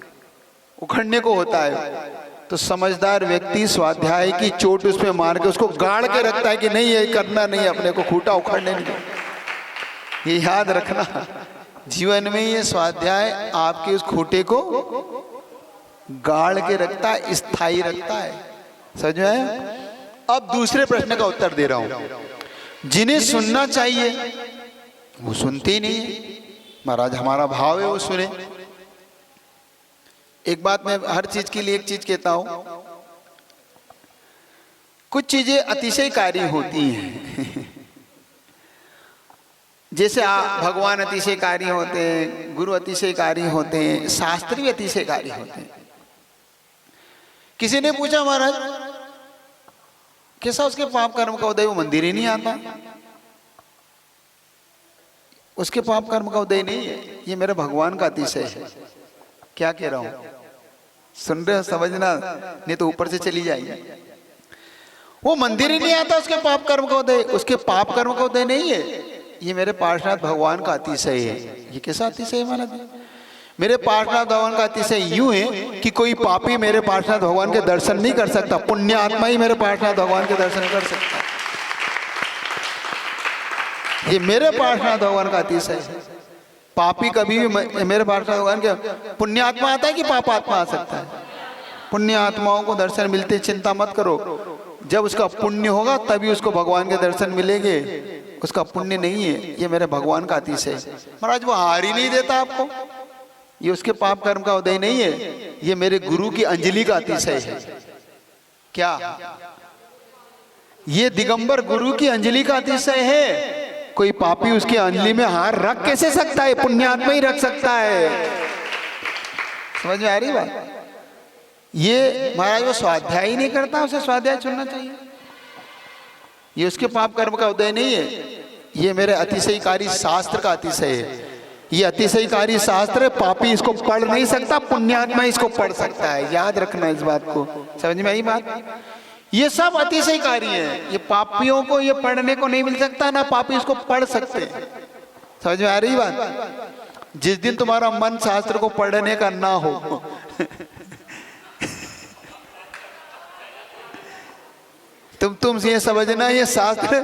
उखड़ने को होता है। तो समझदार व्यक्ति स्वाध्याय की चोट उस पे मार के उसको गाड़ के रखता है कि नहीं, ये करना नहीं, अपने को खूंटा उखड़ने नहीं। ये याद रखना, जीवन में ये स्वाध्याय आपके उस खूंटे को गाड़ के रखता है, स्थायी रखता है। समझ में आया? अब दूसरे प्रश्न का उत्तर दे रहा हूं। जिन्हें सुनना चाहिए वो सुनते ही नहीं है। महाराज हमारा भाव है वो सुने। एक बात मैं हर चीज के लिए एक चीज कहता हूं, कुछ चीजें अतिशयकारी होती हैं। जैसे भगवान अतिशयकारी होते हैं, गुरु अतिशयकारी होते हैं, शास्त्र भी अतिशयकारी होते हैं। किसी ने पूछा महाराज कैसा उसके पाप कर्म का उदय, वो मंदिर ही नहीं आता, उसके पाप कर्म का उदय नहीं है, ये मेरे भगवान का अतिशय है। क्या कह रहा हूं? सुन रहे हो? समझना, नहीं तो ऊपर से चली जाएगी। वो मंदिर ही नहीं आता, उसके पाप कर्म का उदय, उसके पाप कर्म का उदय नहीं है, ये मेरे पार्षनाथ भगवान का अतिशय है। ये कैसा अतिशय है महाराज? मेरे पार्षनाथ भगवान का अतिशय यूं है कि कोई पापी मेरे पार्षनाथ भगवान के दर्शन नहीं कर सकता, पुण्य आत्मा ही मेरे पार्षनाथ भगवान के दर्शन कर सकता। ये मेरे पार्षनाथ भगवान का अतिशय है। पापी कभी भी मेरे पार्षनाथ भगवान के, पुण्य आत्मा आता है कि पाप आत्मा आ सकता है? पुण्य आत्माओं को दर्शन मिलते, चिंता मत करो। जब उसका पुण्य होगा तभी उसको भगवान के दर्शन मिलेंगे, उसका पुण्य नहीं है। ये मेरे भगवान का अतिशय है। महाराज वो हार ही नहीं देता आपको, ये उसके पाप कर्म का उदय नहीं है, ये मेरे गुरु की अंजलि का अतिशय है। क्या ये दिगंबर गुरु की अंजलि का अतिशय है? कोई पापी उसकी अंजलि में हार रख कैसे सकता है? पुण्यात्मा ही रख सकता है। समझ में आ रही बात? ये महाराज वो स्वाध्याय ही नहीं करता, उसे स्वाध्याय चुनना चाहिए। ये उसके पाप कर्म का उदय नहीं है, ये मेरे अतिशयकारी शास्त्र का अतिशय है। ये अतिशयकारी शास्त्र है, पापी इसको पढ़ नहीं सकता, पुण्यात्मा इसको पढ़ सकता है। याद रखना इस बात को। समझ में आई बात? ये सब अतिशयकारी है, ये पापियों को ये पढ़ने को नहीं मिल सकता, ना पापी इसको पढ़ सकते। समझ में आ रही बात? जिस दिन तुम्हारा मन शास्त्र को पढ़ने का ना हो तुम ये समझना ये शास्त्र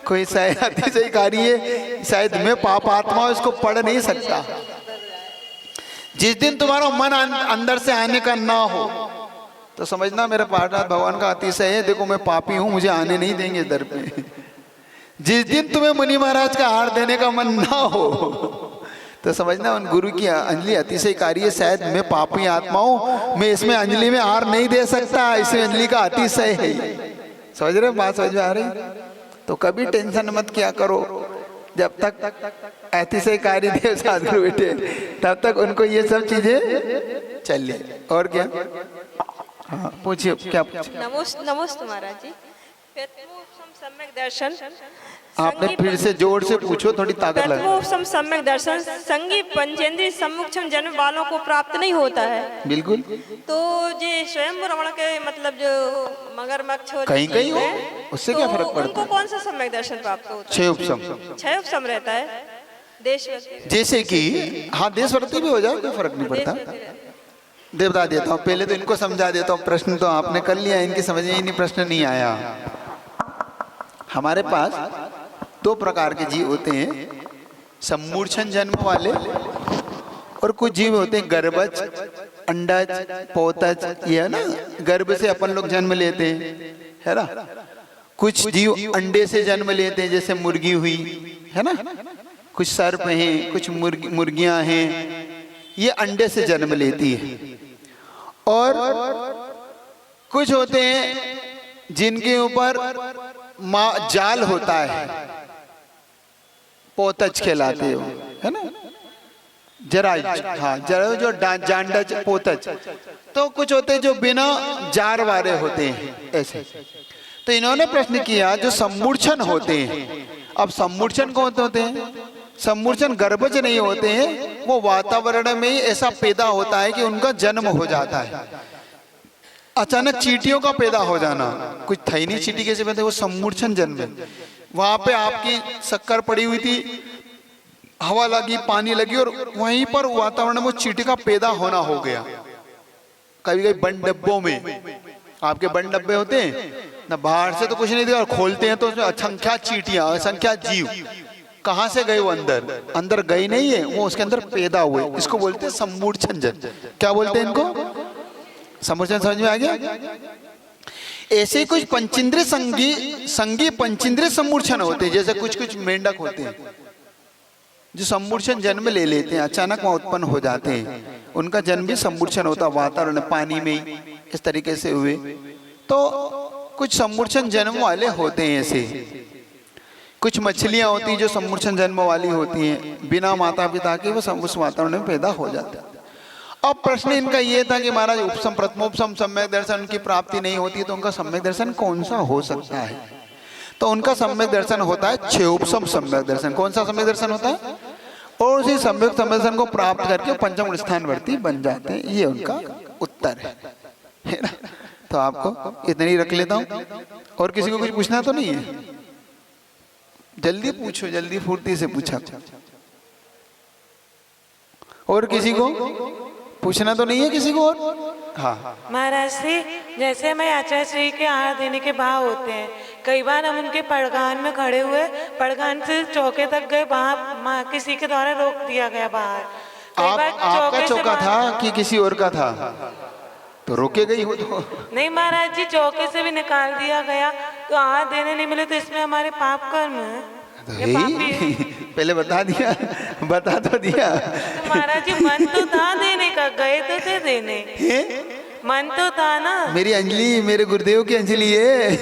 कोई शायद अतिशयकारी है, शायद मैं पाप आत्मा इसको पढ़ नहीं सकता। जिस दिन तुम्हारा मन अंदर से आने का ना हो तो समझना मेरे पार्षनाथ भगवान का अतिशय है। देखो मैं पापी हूं, मुझे आने नहीं देंगे दर पे। जिस दिन तुम्हें मुनि महाराज का हार देने का मन ना हो तो समझना उन गुरु की अंजलि अतिशयकारी है। शायद मैं पापी आत्मा हूं, मैं इसमें अंजलि में हार नहीं दे सकता, इसमें अंजलि का अतिशय है। समझ रहे? बात समझ में आ रही? तो कभी टेंशन मत किया करो जब तक अतिशयकारी देव साधु बैठे तब तक उनको ये सब चीजें चाहिए। और क्या? हाँ पूछिए, क्या पूछिए? नमोस्तु महाराज जी। सम्यक दर्शन, आपने फिर से जोर से पूछो, थोड़ी ताकत लगे। सम्यक दर्शन संगी पंचेंद्रिय सम्मुक्षम जन्म वालों को प्राप्त नहीं होता है। बिल्कुल। तो ये स्वयं रमण के मतलब जो मगरमच्छ हो कहीं कहीं हो, उससे क्या फर्क पड़ता है? उनको कौन सा सम्यक दर्शन प्राप्त होता है? छह उपसम। छह उपसम रहता है। देशवती जैसे कि हाँ देशव्रती भी हो जाए, कोई फर्क नहीं पड़ता। देवता देता हूँ, पहले तो इनको समझा देता हूँ। प्रश्न तो आपने कर लिया, इनकी समझ में ही नहीं, प्रश्न नहीं आया। हमारे पास दो प्रकार के जीव होते हैं, सम्मूर्छन जन्म वाले और कुछ जीव होते हैं गर्भज, अंडज, पोतज। ये है ना, गर्भ से अपन लोग जन्म लेते हैं, है ना। कुछ जीव अंडे से जन्म लेते हैं, जैसे मुर्गी हुई, है ना। कुछ सर्प हैं, कुछ मुर्गियां हैं, ये अंडे से जन्म लेती है। और कुछ होते हैं जिनके ऊपर जाल होता है, पोतज कहलाते हो, है ना। जरायुज, हाँ जरायुज जो जांडज पोतज। तो कुछ होते हैं जो बिना जार वाले होते हैं, ऐसे। तो इन्होंने प्रश्न किया जो सम्मूर्छन होते हैं। अब सम्मूर्छन कौन होते हैं? सम्मूर्छन गर्भज नहीं होते हैं, वो वातावरण में ही ऐसा पैदा होता है कि उनका जन्म हो जाता है। अचानक चींटियों का पैदा हो जाना, कुछ था ही नहीं, चींटी कैसे पैदा? वो सम्मूर्छन जन्म है। वहां पे आपकी शक्कर पड़ी हुई थी, हवा लगी, पानी लगी, और वहीं पर वातावरण में वो चींटी का पैदा होना हो गया। कभी कभी बंद डब्बों में, आपके बंद डब्बे होते हैं ना, बाहर से तो कुछ नहीं दिखा, खोलते हैं तो उसमें असंख्या चींटियां, असंख्या जीव कहाँ से गए? वो अंदर गए नहीं है, वो उसके अंदर पैदा हुए। इसको बोलते हैं सम्मूर्छन जन्म। क्या बोलते हैं इनको? सम्मूर्छन। समझ में आ गया? ऐसे कुछ पंचेंद्रिय संगी पंचेंद्रिय सम्मूर्छन होते हैं। जैसे कुछ कुछ मेंढक होते हैं जो सम्मूर्छन जन्म ले लेते हैं, अचानक वहां उत्पन्न हो जाते हैं, उनका जन्म भी सम्मूर्छन होता है, वातावरण पानी में ही इस तरीके से हुए। तो कुछ सम्मूर्छन जन्म वाले होते हैं ऐसे। कुछ मछलियां होती हैं जो सम्मूर्छन जन्म वाली होती हैं, बिना माता पिता के वो उस वातावरण में पैदा हो जाते हैं। अब प्रश्न इनका ये था कि महाराज उपसम प्रथमोपसम सम्यक दर्शन की प्राप्ति नहीं होती, तो उनका सम्यक दर्शन कौन सा हो सकता है? तो उनका सम्यक दर्शन होता है छह उपसम सम्यक दर्शन। कौन सा सम्यक दर्शन होता है? और उसी सम्यक दर्शन को प्राप्त करके पंचम स्थानवर्ती बन जाते हैं। ये उनका उत्तर है ना। तो आपको इतनी रख लेता हूँ। और किसी को कुछ पूछना तो नहीं है? जल्दी पूछो, जल्दी फुर्ती से पूछा। और किसी को पूछना तो नहीं है किसी को? और हाँ महाराज जी, जैसे मैं आचार्य श्री के आहार देने के भाव होते हैं, कई बार हम उनके पड़गान में खड़े हुए, पड़गान से चौके तक गए, वहाँ किसी के द्वारा रोक दिया गया बाहर। आपका चौका था कि किसी और का था? तो रोके गई हो तो? नहीं महाराज जी, चौके से भी निकाल दिया गया, तो आहार देने नहीं मिले, तो इसमें हमारे पाप कर्म है। पहले बता दिया, बता तो दिया। तो महाराज जी मन तो था देने का, गए तो थे देने, मन तो था ना। मेरी अंजलि, मेरे गुरुदेव की अंजलि है,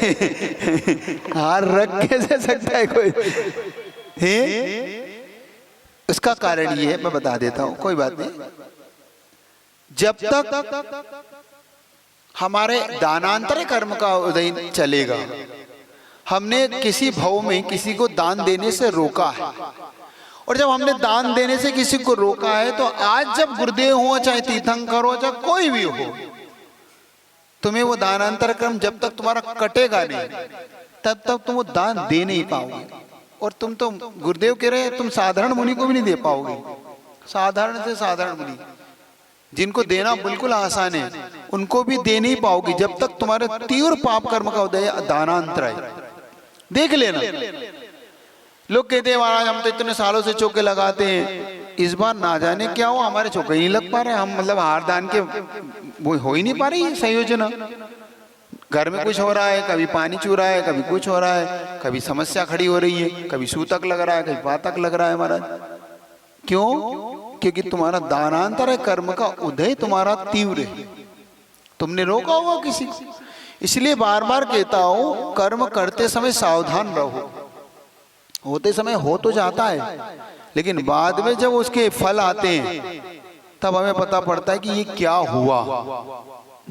हार रख कैसे सकता है कोई? उसका कारण ये है, मैं बता देता हूँ, कोई बात नहीं। जब तक हमारे दानांतर कर्म का उदय चलेगा, हमने किसी भाव में किसी को दान देने से रोका है, और जब हमने दान देने से किसी को रोका है, तो आज जब गुरुदेव हो, चाहे तीर्थंकर हो, चाहे कोई भी हो, तुम्हें वो दानांतर कर्म जब तक तुम्हारा कटेगा नहीं, तब तक तुम वो दान दे नहीं पाओगे। और तुम तो गुरुदेव कह रहे हैं, तुम साधारण मुनि को भी नहीं दे पाओगे। साधारण से साधारण मुनि जिनको देना बिल्कुल आसान है, उनको भी दे नहीं पाओगे जब तक तुम्हारे तीव्र पाप कर्म का उदय दानांतर है। देख लेना, लोग कहते हैं महाराज हम तो इतने सालों से चौके लगाते हैं, इस बार ना जाने क्या हो, हमारे चौके ही नहीं लग पा रहे। हम मतलब हार दान के वो हो ही नहीं पा रही संयोजना। घर में कुछ हो रहा है, कभी पानी चू रहा है, कभी कुछ हो रहा है, कभी समस्या खड़ी हो रही है, कभी सूतक लग रहा है, कभी पातक लग रहा है महाराज। क्यों? क्योंकि तुम्हारा दानांतर कर्म का उदय तुम्हारा तीव्र है, तुमने रोका होगा किसी को। इसलिए बार बार कहता हूं, कर्म करते समय सावधान रहो। होते समय हो तो जाता है, लेकिन बाद में जब उसके फल आते हैं तब हमें पता पड़ता है कि ये क्या हुआ।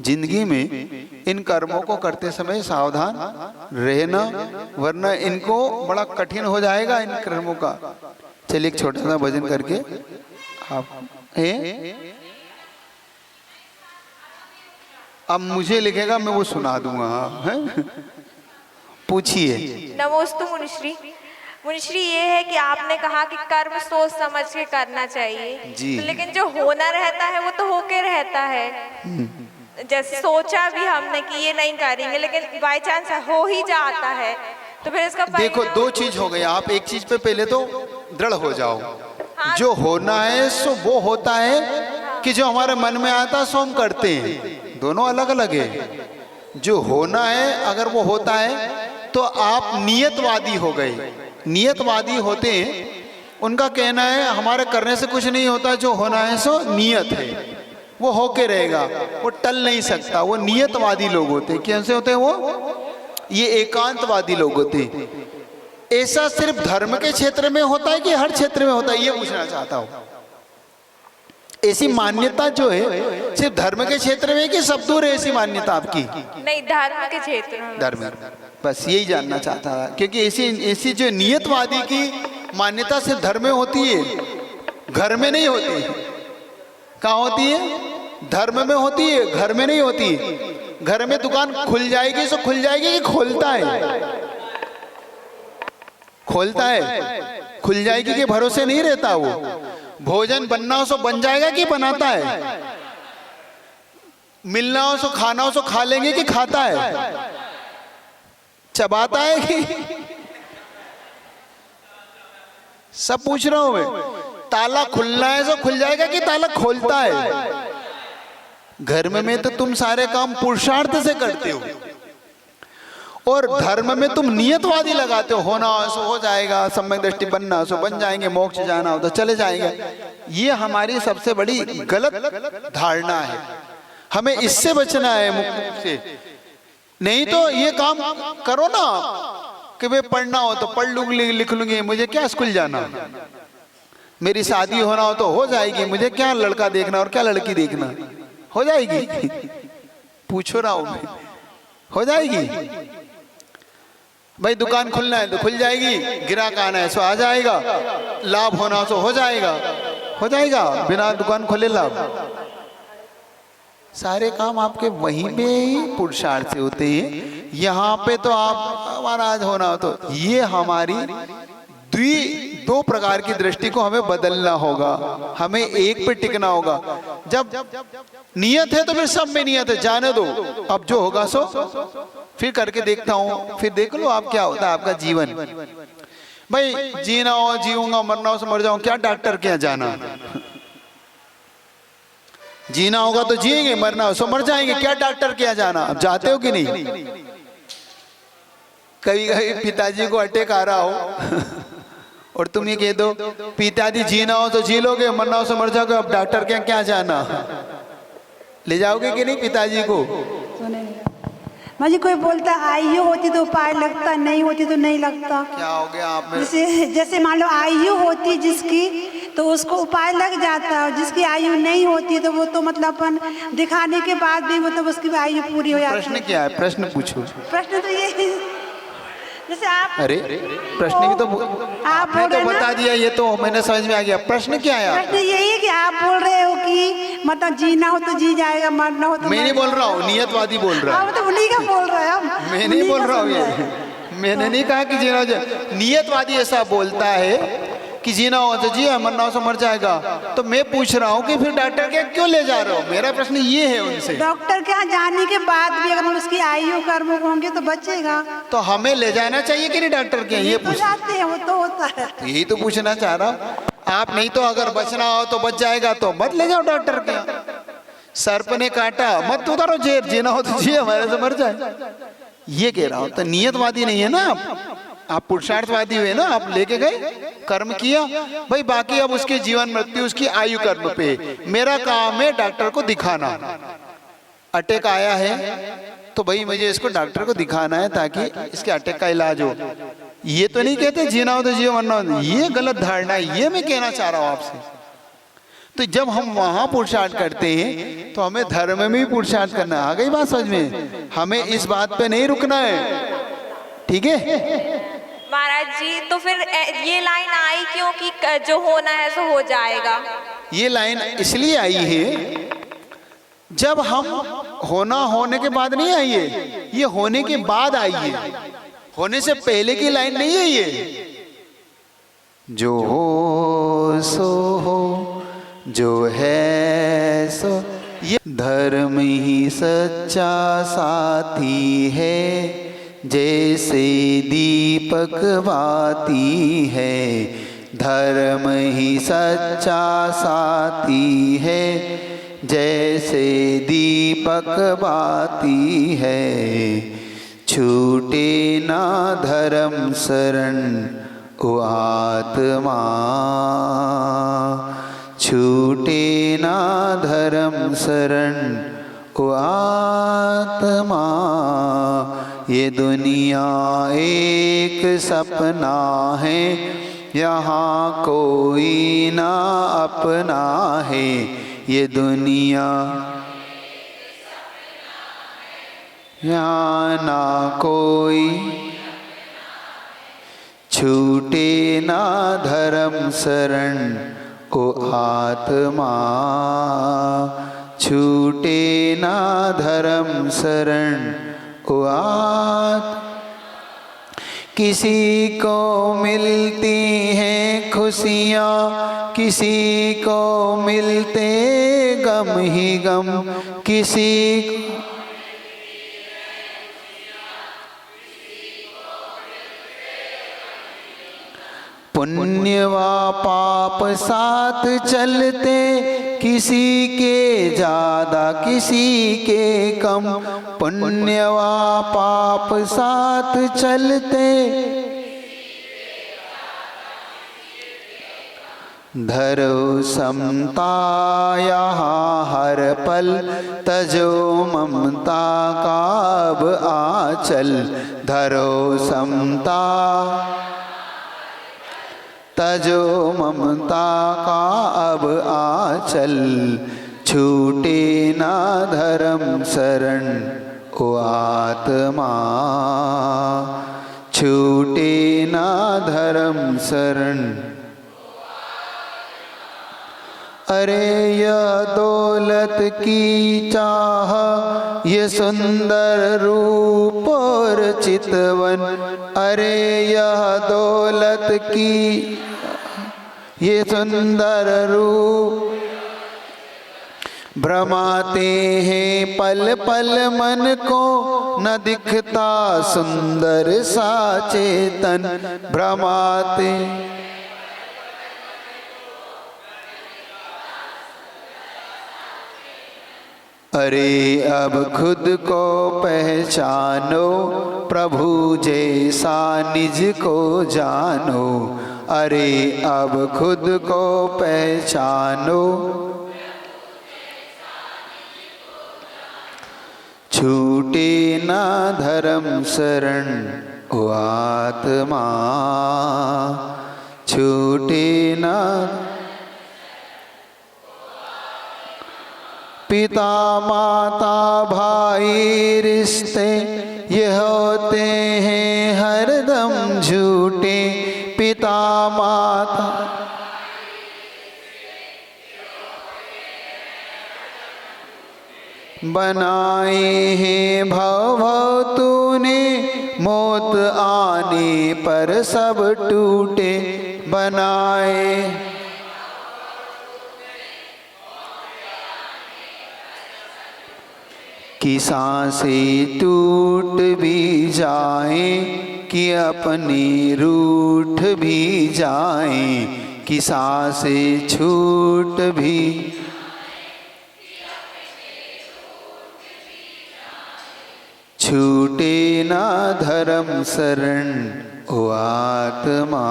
जिंदगी में इन कर्मों को करते समय सावधान रहना, वरना इनको बड़ा कठिन हो जाएगा इन कर्मों का। चलिए एक छोटा सा भजन करके आप अब मुझे लिखेगा, मैं वो सुना दूंगा। हैं? पूछिए। नमोस्तु मुनिश्री। मुनिश्री, ये है कि आपने कहा कि कर्म सोच समझ के करना चाहिए जी। तो लेकिन जो होना रहता है वो तो होके रहता है। जैसे सोचा भी हमने कि ये नहीं करेंगे, लेकिन बाय चांस हो ही जाता है, तो फिर इसका देखो दो चीज हो गई। आप एक चीज पे पहले तो दृढ़ हो जाओ। जो होना है सो वो होता है, कि जो हमारे मन में आता है सो हम करते हैं। दोनों अलग अलग है। जो होना है अगर वो होता है तो आप नियतवादी हो गए। नियतवादी होते हैं, उनका कहना है हमारे करने से कुछ नहीं होता, जो होना है सो नियत है, वो होके रहेगा, वो टल नहीं सकता। वो नियतवादी लोग होते हैं। कैसे होते हैं वो? ये एकांतवादी लोग होते हैं। ऐसा सिर्फ धर्म के क्षेत्र में होता है कि हर क्षेत्र में होता है, ये पूछना चाहता हूं। ऐसी मान्यता जो है सिर्फ धर्म के क्षेत्र में कि सब दूर है ऐसी मान्यता आपकी? नहीं, धर्म के क्षेत्र में। धर्म, बस यही जानना चाहता था। क्योंकि ऐसी जो नियतवादी की मान्यता सिर्फ धर्म में होती है, घर में नहीं होती। कहाँ होती है? धर्म में होती है, घर में नहीं होती। घर में दुकान खुल जाएगी सो खुल जाएगी कि खोलता है? खोलता है। खुल जाएगी कि भरोसे नहीं रहता। वो भोजन बनना हो सो बन जाएगा कि बनाता है? मिलना हो सो खाना हो सो खा लेंगे कि खाता है? चबाता है कि? सब पूछ रहा हूं मैं। ताला खुलना है तो खुल जाएगा कि ताला खोलता है? घर में तो तुम सारे काम पुरुषार्थ से करते हो, और धर्म में तुम नियतवादी लगाते हो। होना हो सो हो जाएगा, सम्यक दृष्टि बनना हो सो बन जाएंगे, मोक्ष जाना हो तो चले जाएंगे। ये हमारी सबसे बड़ी गलत धारणा है। हमें इससे बचना है मुक्त से। नहीं तो ये काम करो ना कि भाई पढ़ना हो तो पढ़ लूंगी, लिख लूंगी, मुझे क्या स्कूल जाना। मेरी शादी होना हो तो हो जाएगी, मुझे क्या लड़का देखना और क्या लड़की देखना, हो जाएगी। पूछो रहा हूं मैं, हो जाएगी। भाई दुकान खुलना है तो खुल जाएगी, गिराक आना है सो आ जाएगा, लाभ होना हो तो हो जाएगा, हो जाएगा बिना दुकान खोले लाभ। सारे काम आपके वहीं पे ही पुरुषार्थ से होते हैं। यहाँ पे तो आप महाराज होना हो तो, ये हमारी दो प्रकार की दृष्टि को हमें बदलना होगा। हमें एक पे टिकना होगा। जब नियत है तो फिर सब में नियत है, जाने दो, अब जो होगा सो फिर करके देखता हूँ, फिर देख लो आप क्या होता है आपका जीवन। भाई जीना हो जीऊंगा, मरना हो तो मर जाऊं, क्या डॉक्टर के यहाँ जाना। जीना होगा तो जिएंगे, मरना हो तो मर जाएंगे, क्या डॉक्टर के यहाँ जाना। अब जाते हो कि नहीं? कभी कभी पिताजी को अटैक आ रहा हो और तुम ये कह दो पिताजी जीना हो तो जी लोगे, मरना हो तो मर जाओगे, अब डॉक्टर के यहाँ क्या जाना। ले जाओगे कि नहीं पिताजी को? माँ जी कोई बोलता आयु होती तो उपाय लगता, नहीं होती तो नहीं लगता। क्या हो गया आप में? जैसे मान लो आयु होती जिसकी तो उसको उपाय लग जाता है, जिसकी आयु नहीं होती तो वो तो मतलब अपन दिखाने के बाद भी मतलब उसकी आयु पूरी हो जाती है। प्रश्न क्या है? प्रश्न पूछो। प्रश्न तो ये जैसे आप, अरे प्रश्न भी तो आपने तो बता दिया, ये तो मैंने समझ में आ गया। प्रश्न क्या है? प्रश्न यही है कि आप बोल रहे हो कि मतलब जीना हो तो जी जाएगा, मरना हो तो मैं नहीं बोल रहा हूँ, नियतवादी बोल रहा है। तो उन्हीं का बोल रहे हैं। मैं नहीं बोल रहा हूँ ये, मैंने नहीं कहा कि जीना हो। नियतवादी ऐसा बोलता है कि जीना हो तो जिया, मरना हो तो मर जाएगा। तो मैं पूछ रहा हूँ कि फिर डॉक्टर के क्यों ले जा रहे हो? मेरा प्रश्न ये है उनसे। डॉक्टर के यहाँ जाने के बाद भी अगर उसकी आयु कर्म होंगे तो बचेगा, तो हमें ले जाना चाहिए कि नहीं डॉक्टर के? ये पूछ जाते हैं, वो तो होता है। यही तो पूछना चाह रहा हूँ। आप नहीं तो अगर बचना हो तो बच जाएगा तो मत ले जाओ डॉक्टर के यहाँ। सर्प ने काटा मत उतारो जेर, जीना हो तो जिए, हमारे से मर जाए, ये कह रहा हूँ। तो नियतवादी नहीं है ना आप पुरुषार्थवादी हुए ना। आप लेके गए, कर्म किया भाई, बाकी अब उसके जीवन मृत्यु उसकी आयु कर्म पे। मेरा काम है डॉक्टर को दिखाना। अटैक आया है तो भाई मुझे इसको डॉक्टर को दिखाना है ताकि इसके अटैक का इलाज हो। ये तो नहीं कहते जीना हो तो जियो मरना हो, ये गलत धारणा है, ये मैं कहना चाह रहा हूं आपसे। तो जब हम वहां पुरुषार्थ करते हैं तो हमें धर्म में भी पुरुषार्थ करना है। आ गई बात समझ में? हमें इस बात पे नहीं रुकना है, ठीक है महाराज जी? तो फिर ये लाइन आई क्यों कि जो होना है सो हो जाएगा? ये लाइन इसलिए आई है, जब हम होने के बाद नहीं आई है, ये होने के बाद आई है, होने से पहले की लाइन नहीं है ये। जो हो सो हो, जो है सो, ये धर्म ही सच्चा साथी है, जैसे दीपक बाती है। धर्म ही सच्चा साथी है, जैसे दीपक बाती है। छूटे ना धर्म शरण ओ आत्मा, छूटे ना धर्म शरण ओ आत्मा। ये दुनिया एक सपना है, यहाँ कोई ना अपना है। ये दुनिया यहाँ ना कोई, छूटे ना धर्म शरण ओ आत्मा, छूटे ना धर्म शरण ओ आत्मा। किसी को मिलती हैं खुशियाँ, किसी को मिलते गम ही गम, किसी पुण्य व पाप साथ चलते, किसी के ज्यादा किसी के कम। पुण्य व पाप साथ चलते, धरो समता यहाँ हर पल, तजो ममता का अब आंचल। धरो समता, तजो ममता का अब आंचल। छूटे ना धर्म शरण ओ आत्मा, छूटे ना धर्म शरण। अरे यह दौलत की चाह, ये सुंदर रूप और चितवन। अरे यह दौलत की, ये सुंदर रूप, भ्रमाते हैं पल पल मन को, न दिखता सुंदर सा चेतन। भ्रमाते, अरे अब खुद को पहचानो, प्रभु जैसा निज को जानो। अरे अब खुद को पहचानो, छूटे ना धर्म शरण ओ आत्मा, छूटे ना। पिता माता भाई रिश्ते ये होते हैं हरदम झूठे। पिता माता बनाए हैं भव भव तूने, मौत आने पर सब टूटे। बनाए कि सांसें टूट भी जाएं, कि अपनी रूठ भी जाएं, कि सांसें छूट भी। छूटे ना धर्म शरण ओ आत्मा,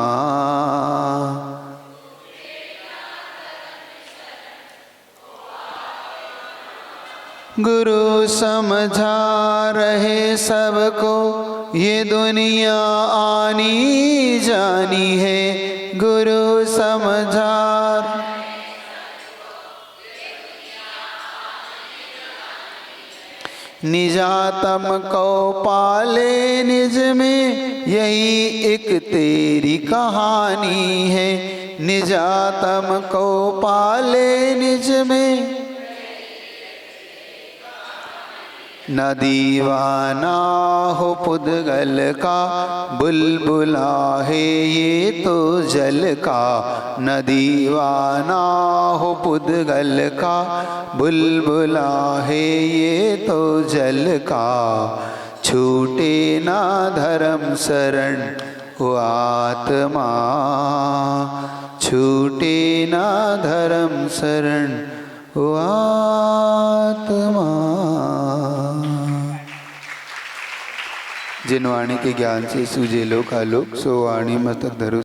गुरु समझा रहे सबको, ये दुनिया आनी जानी है गुरु समझार। निजातम को पाले निज में यही एक तेरी कहानी है। निजातम को पाले निज में न दीवाना हो पुद्गल का बुलबुला है ये तो जल का। न दीवाना हो पुद्गल का बुलबुला है ये तो जल का। छूटे ना धर्म शरण वो आत्मा, छूटे ना धर्म शरण वो आत्मा। जिन वाणी के ज्ञान से सूझे लोक आलोक, सो वाणी मस्तक धरो।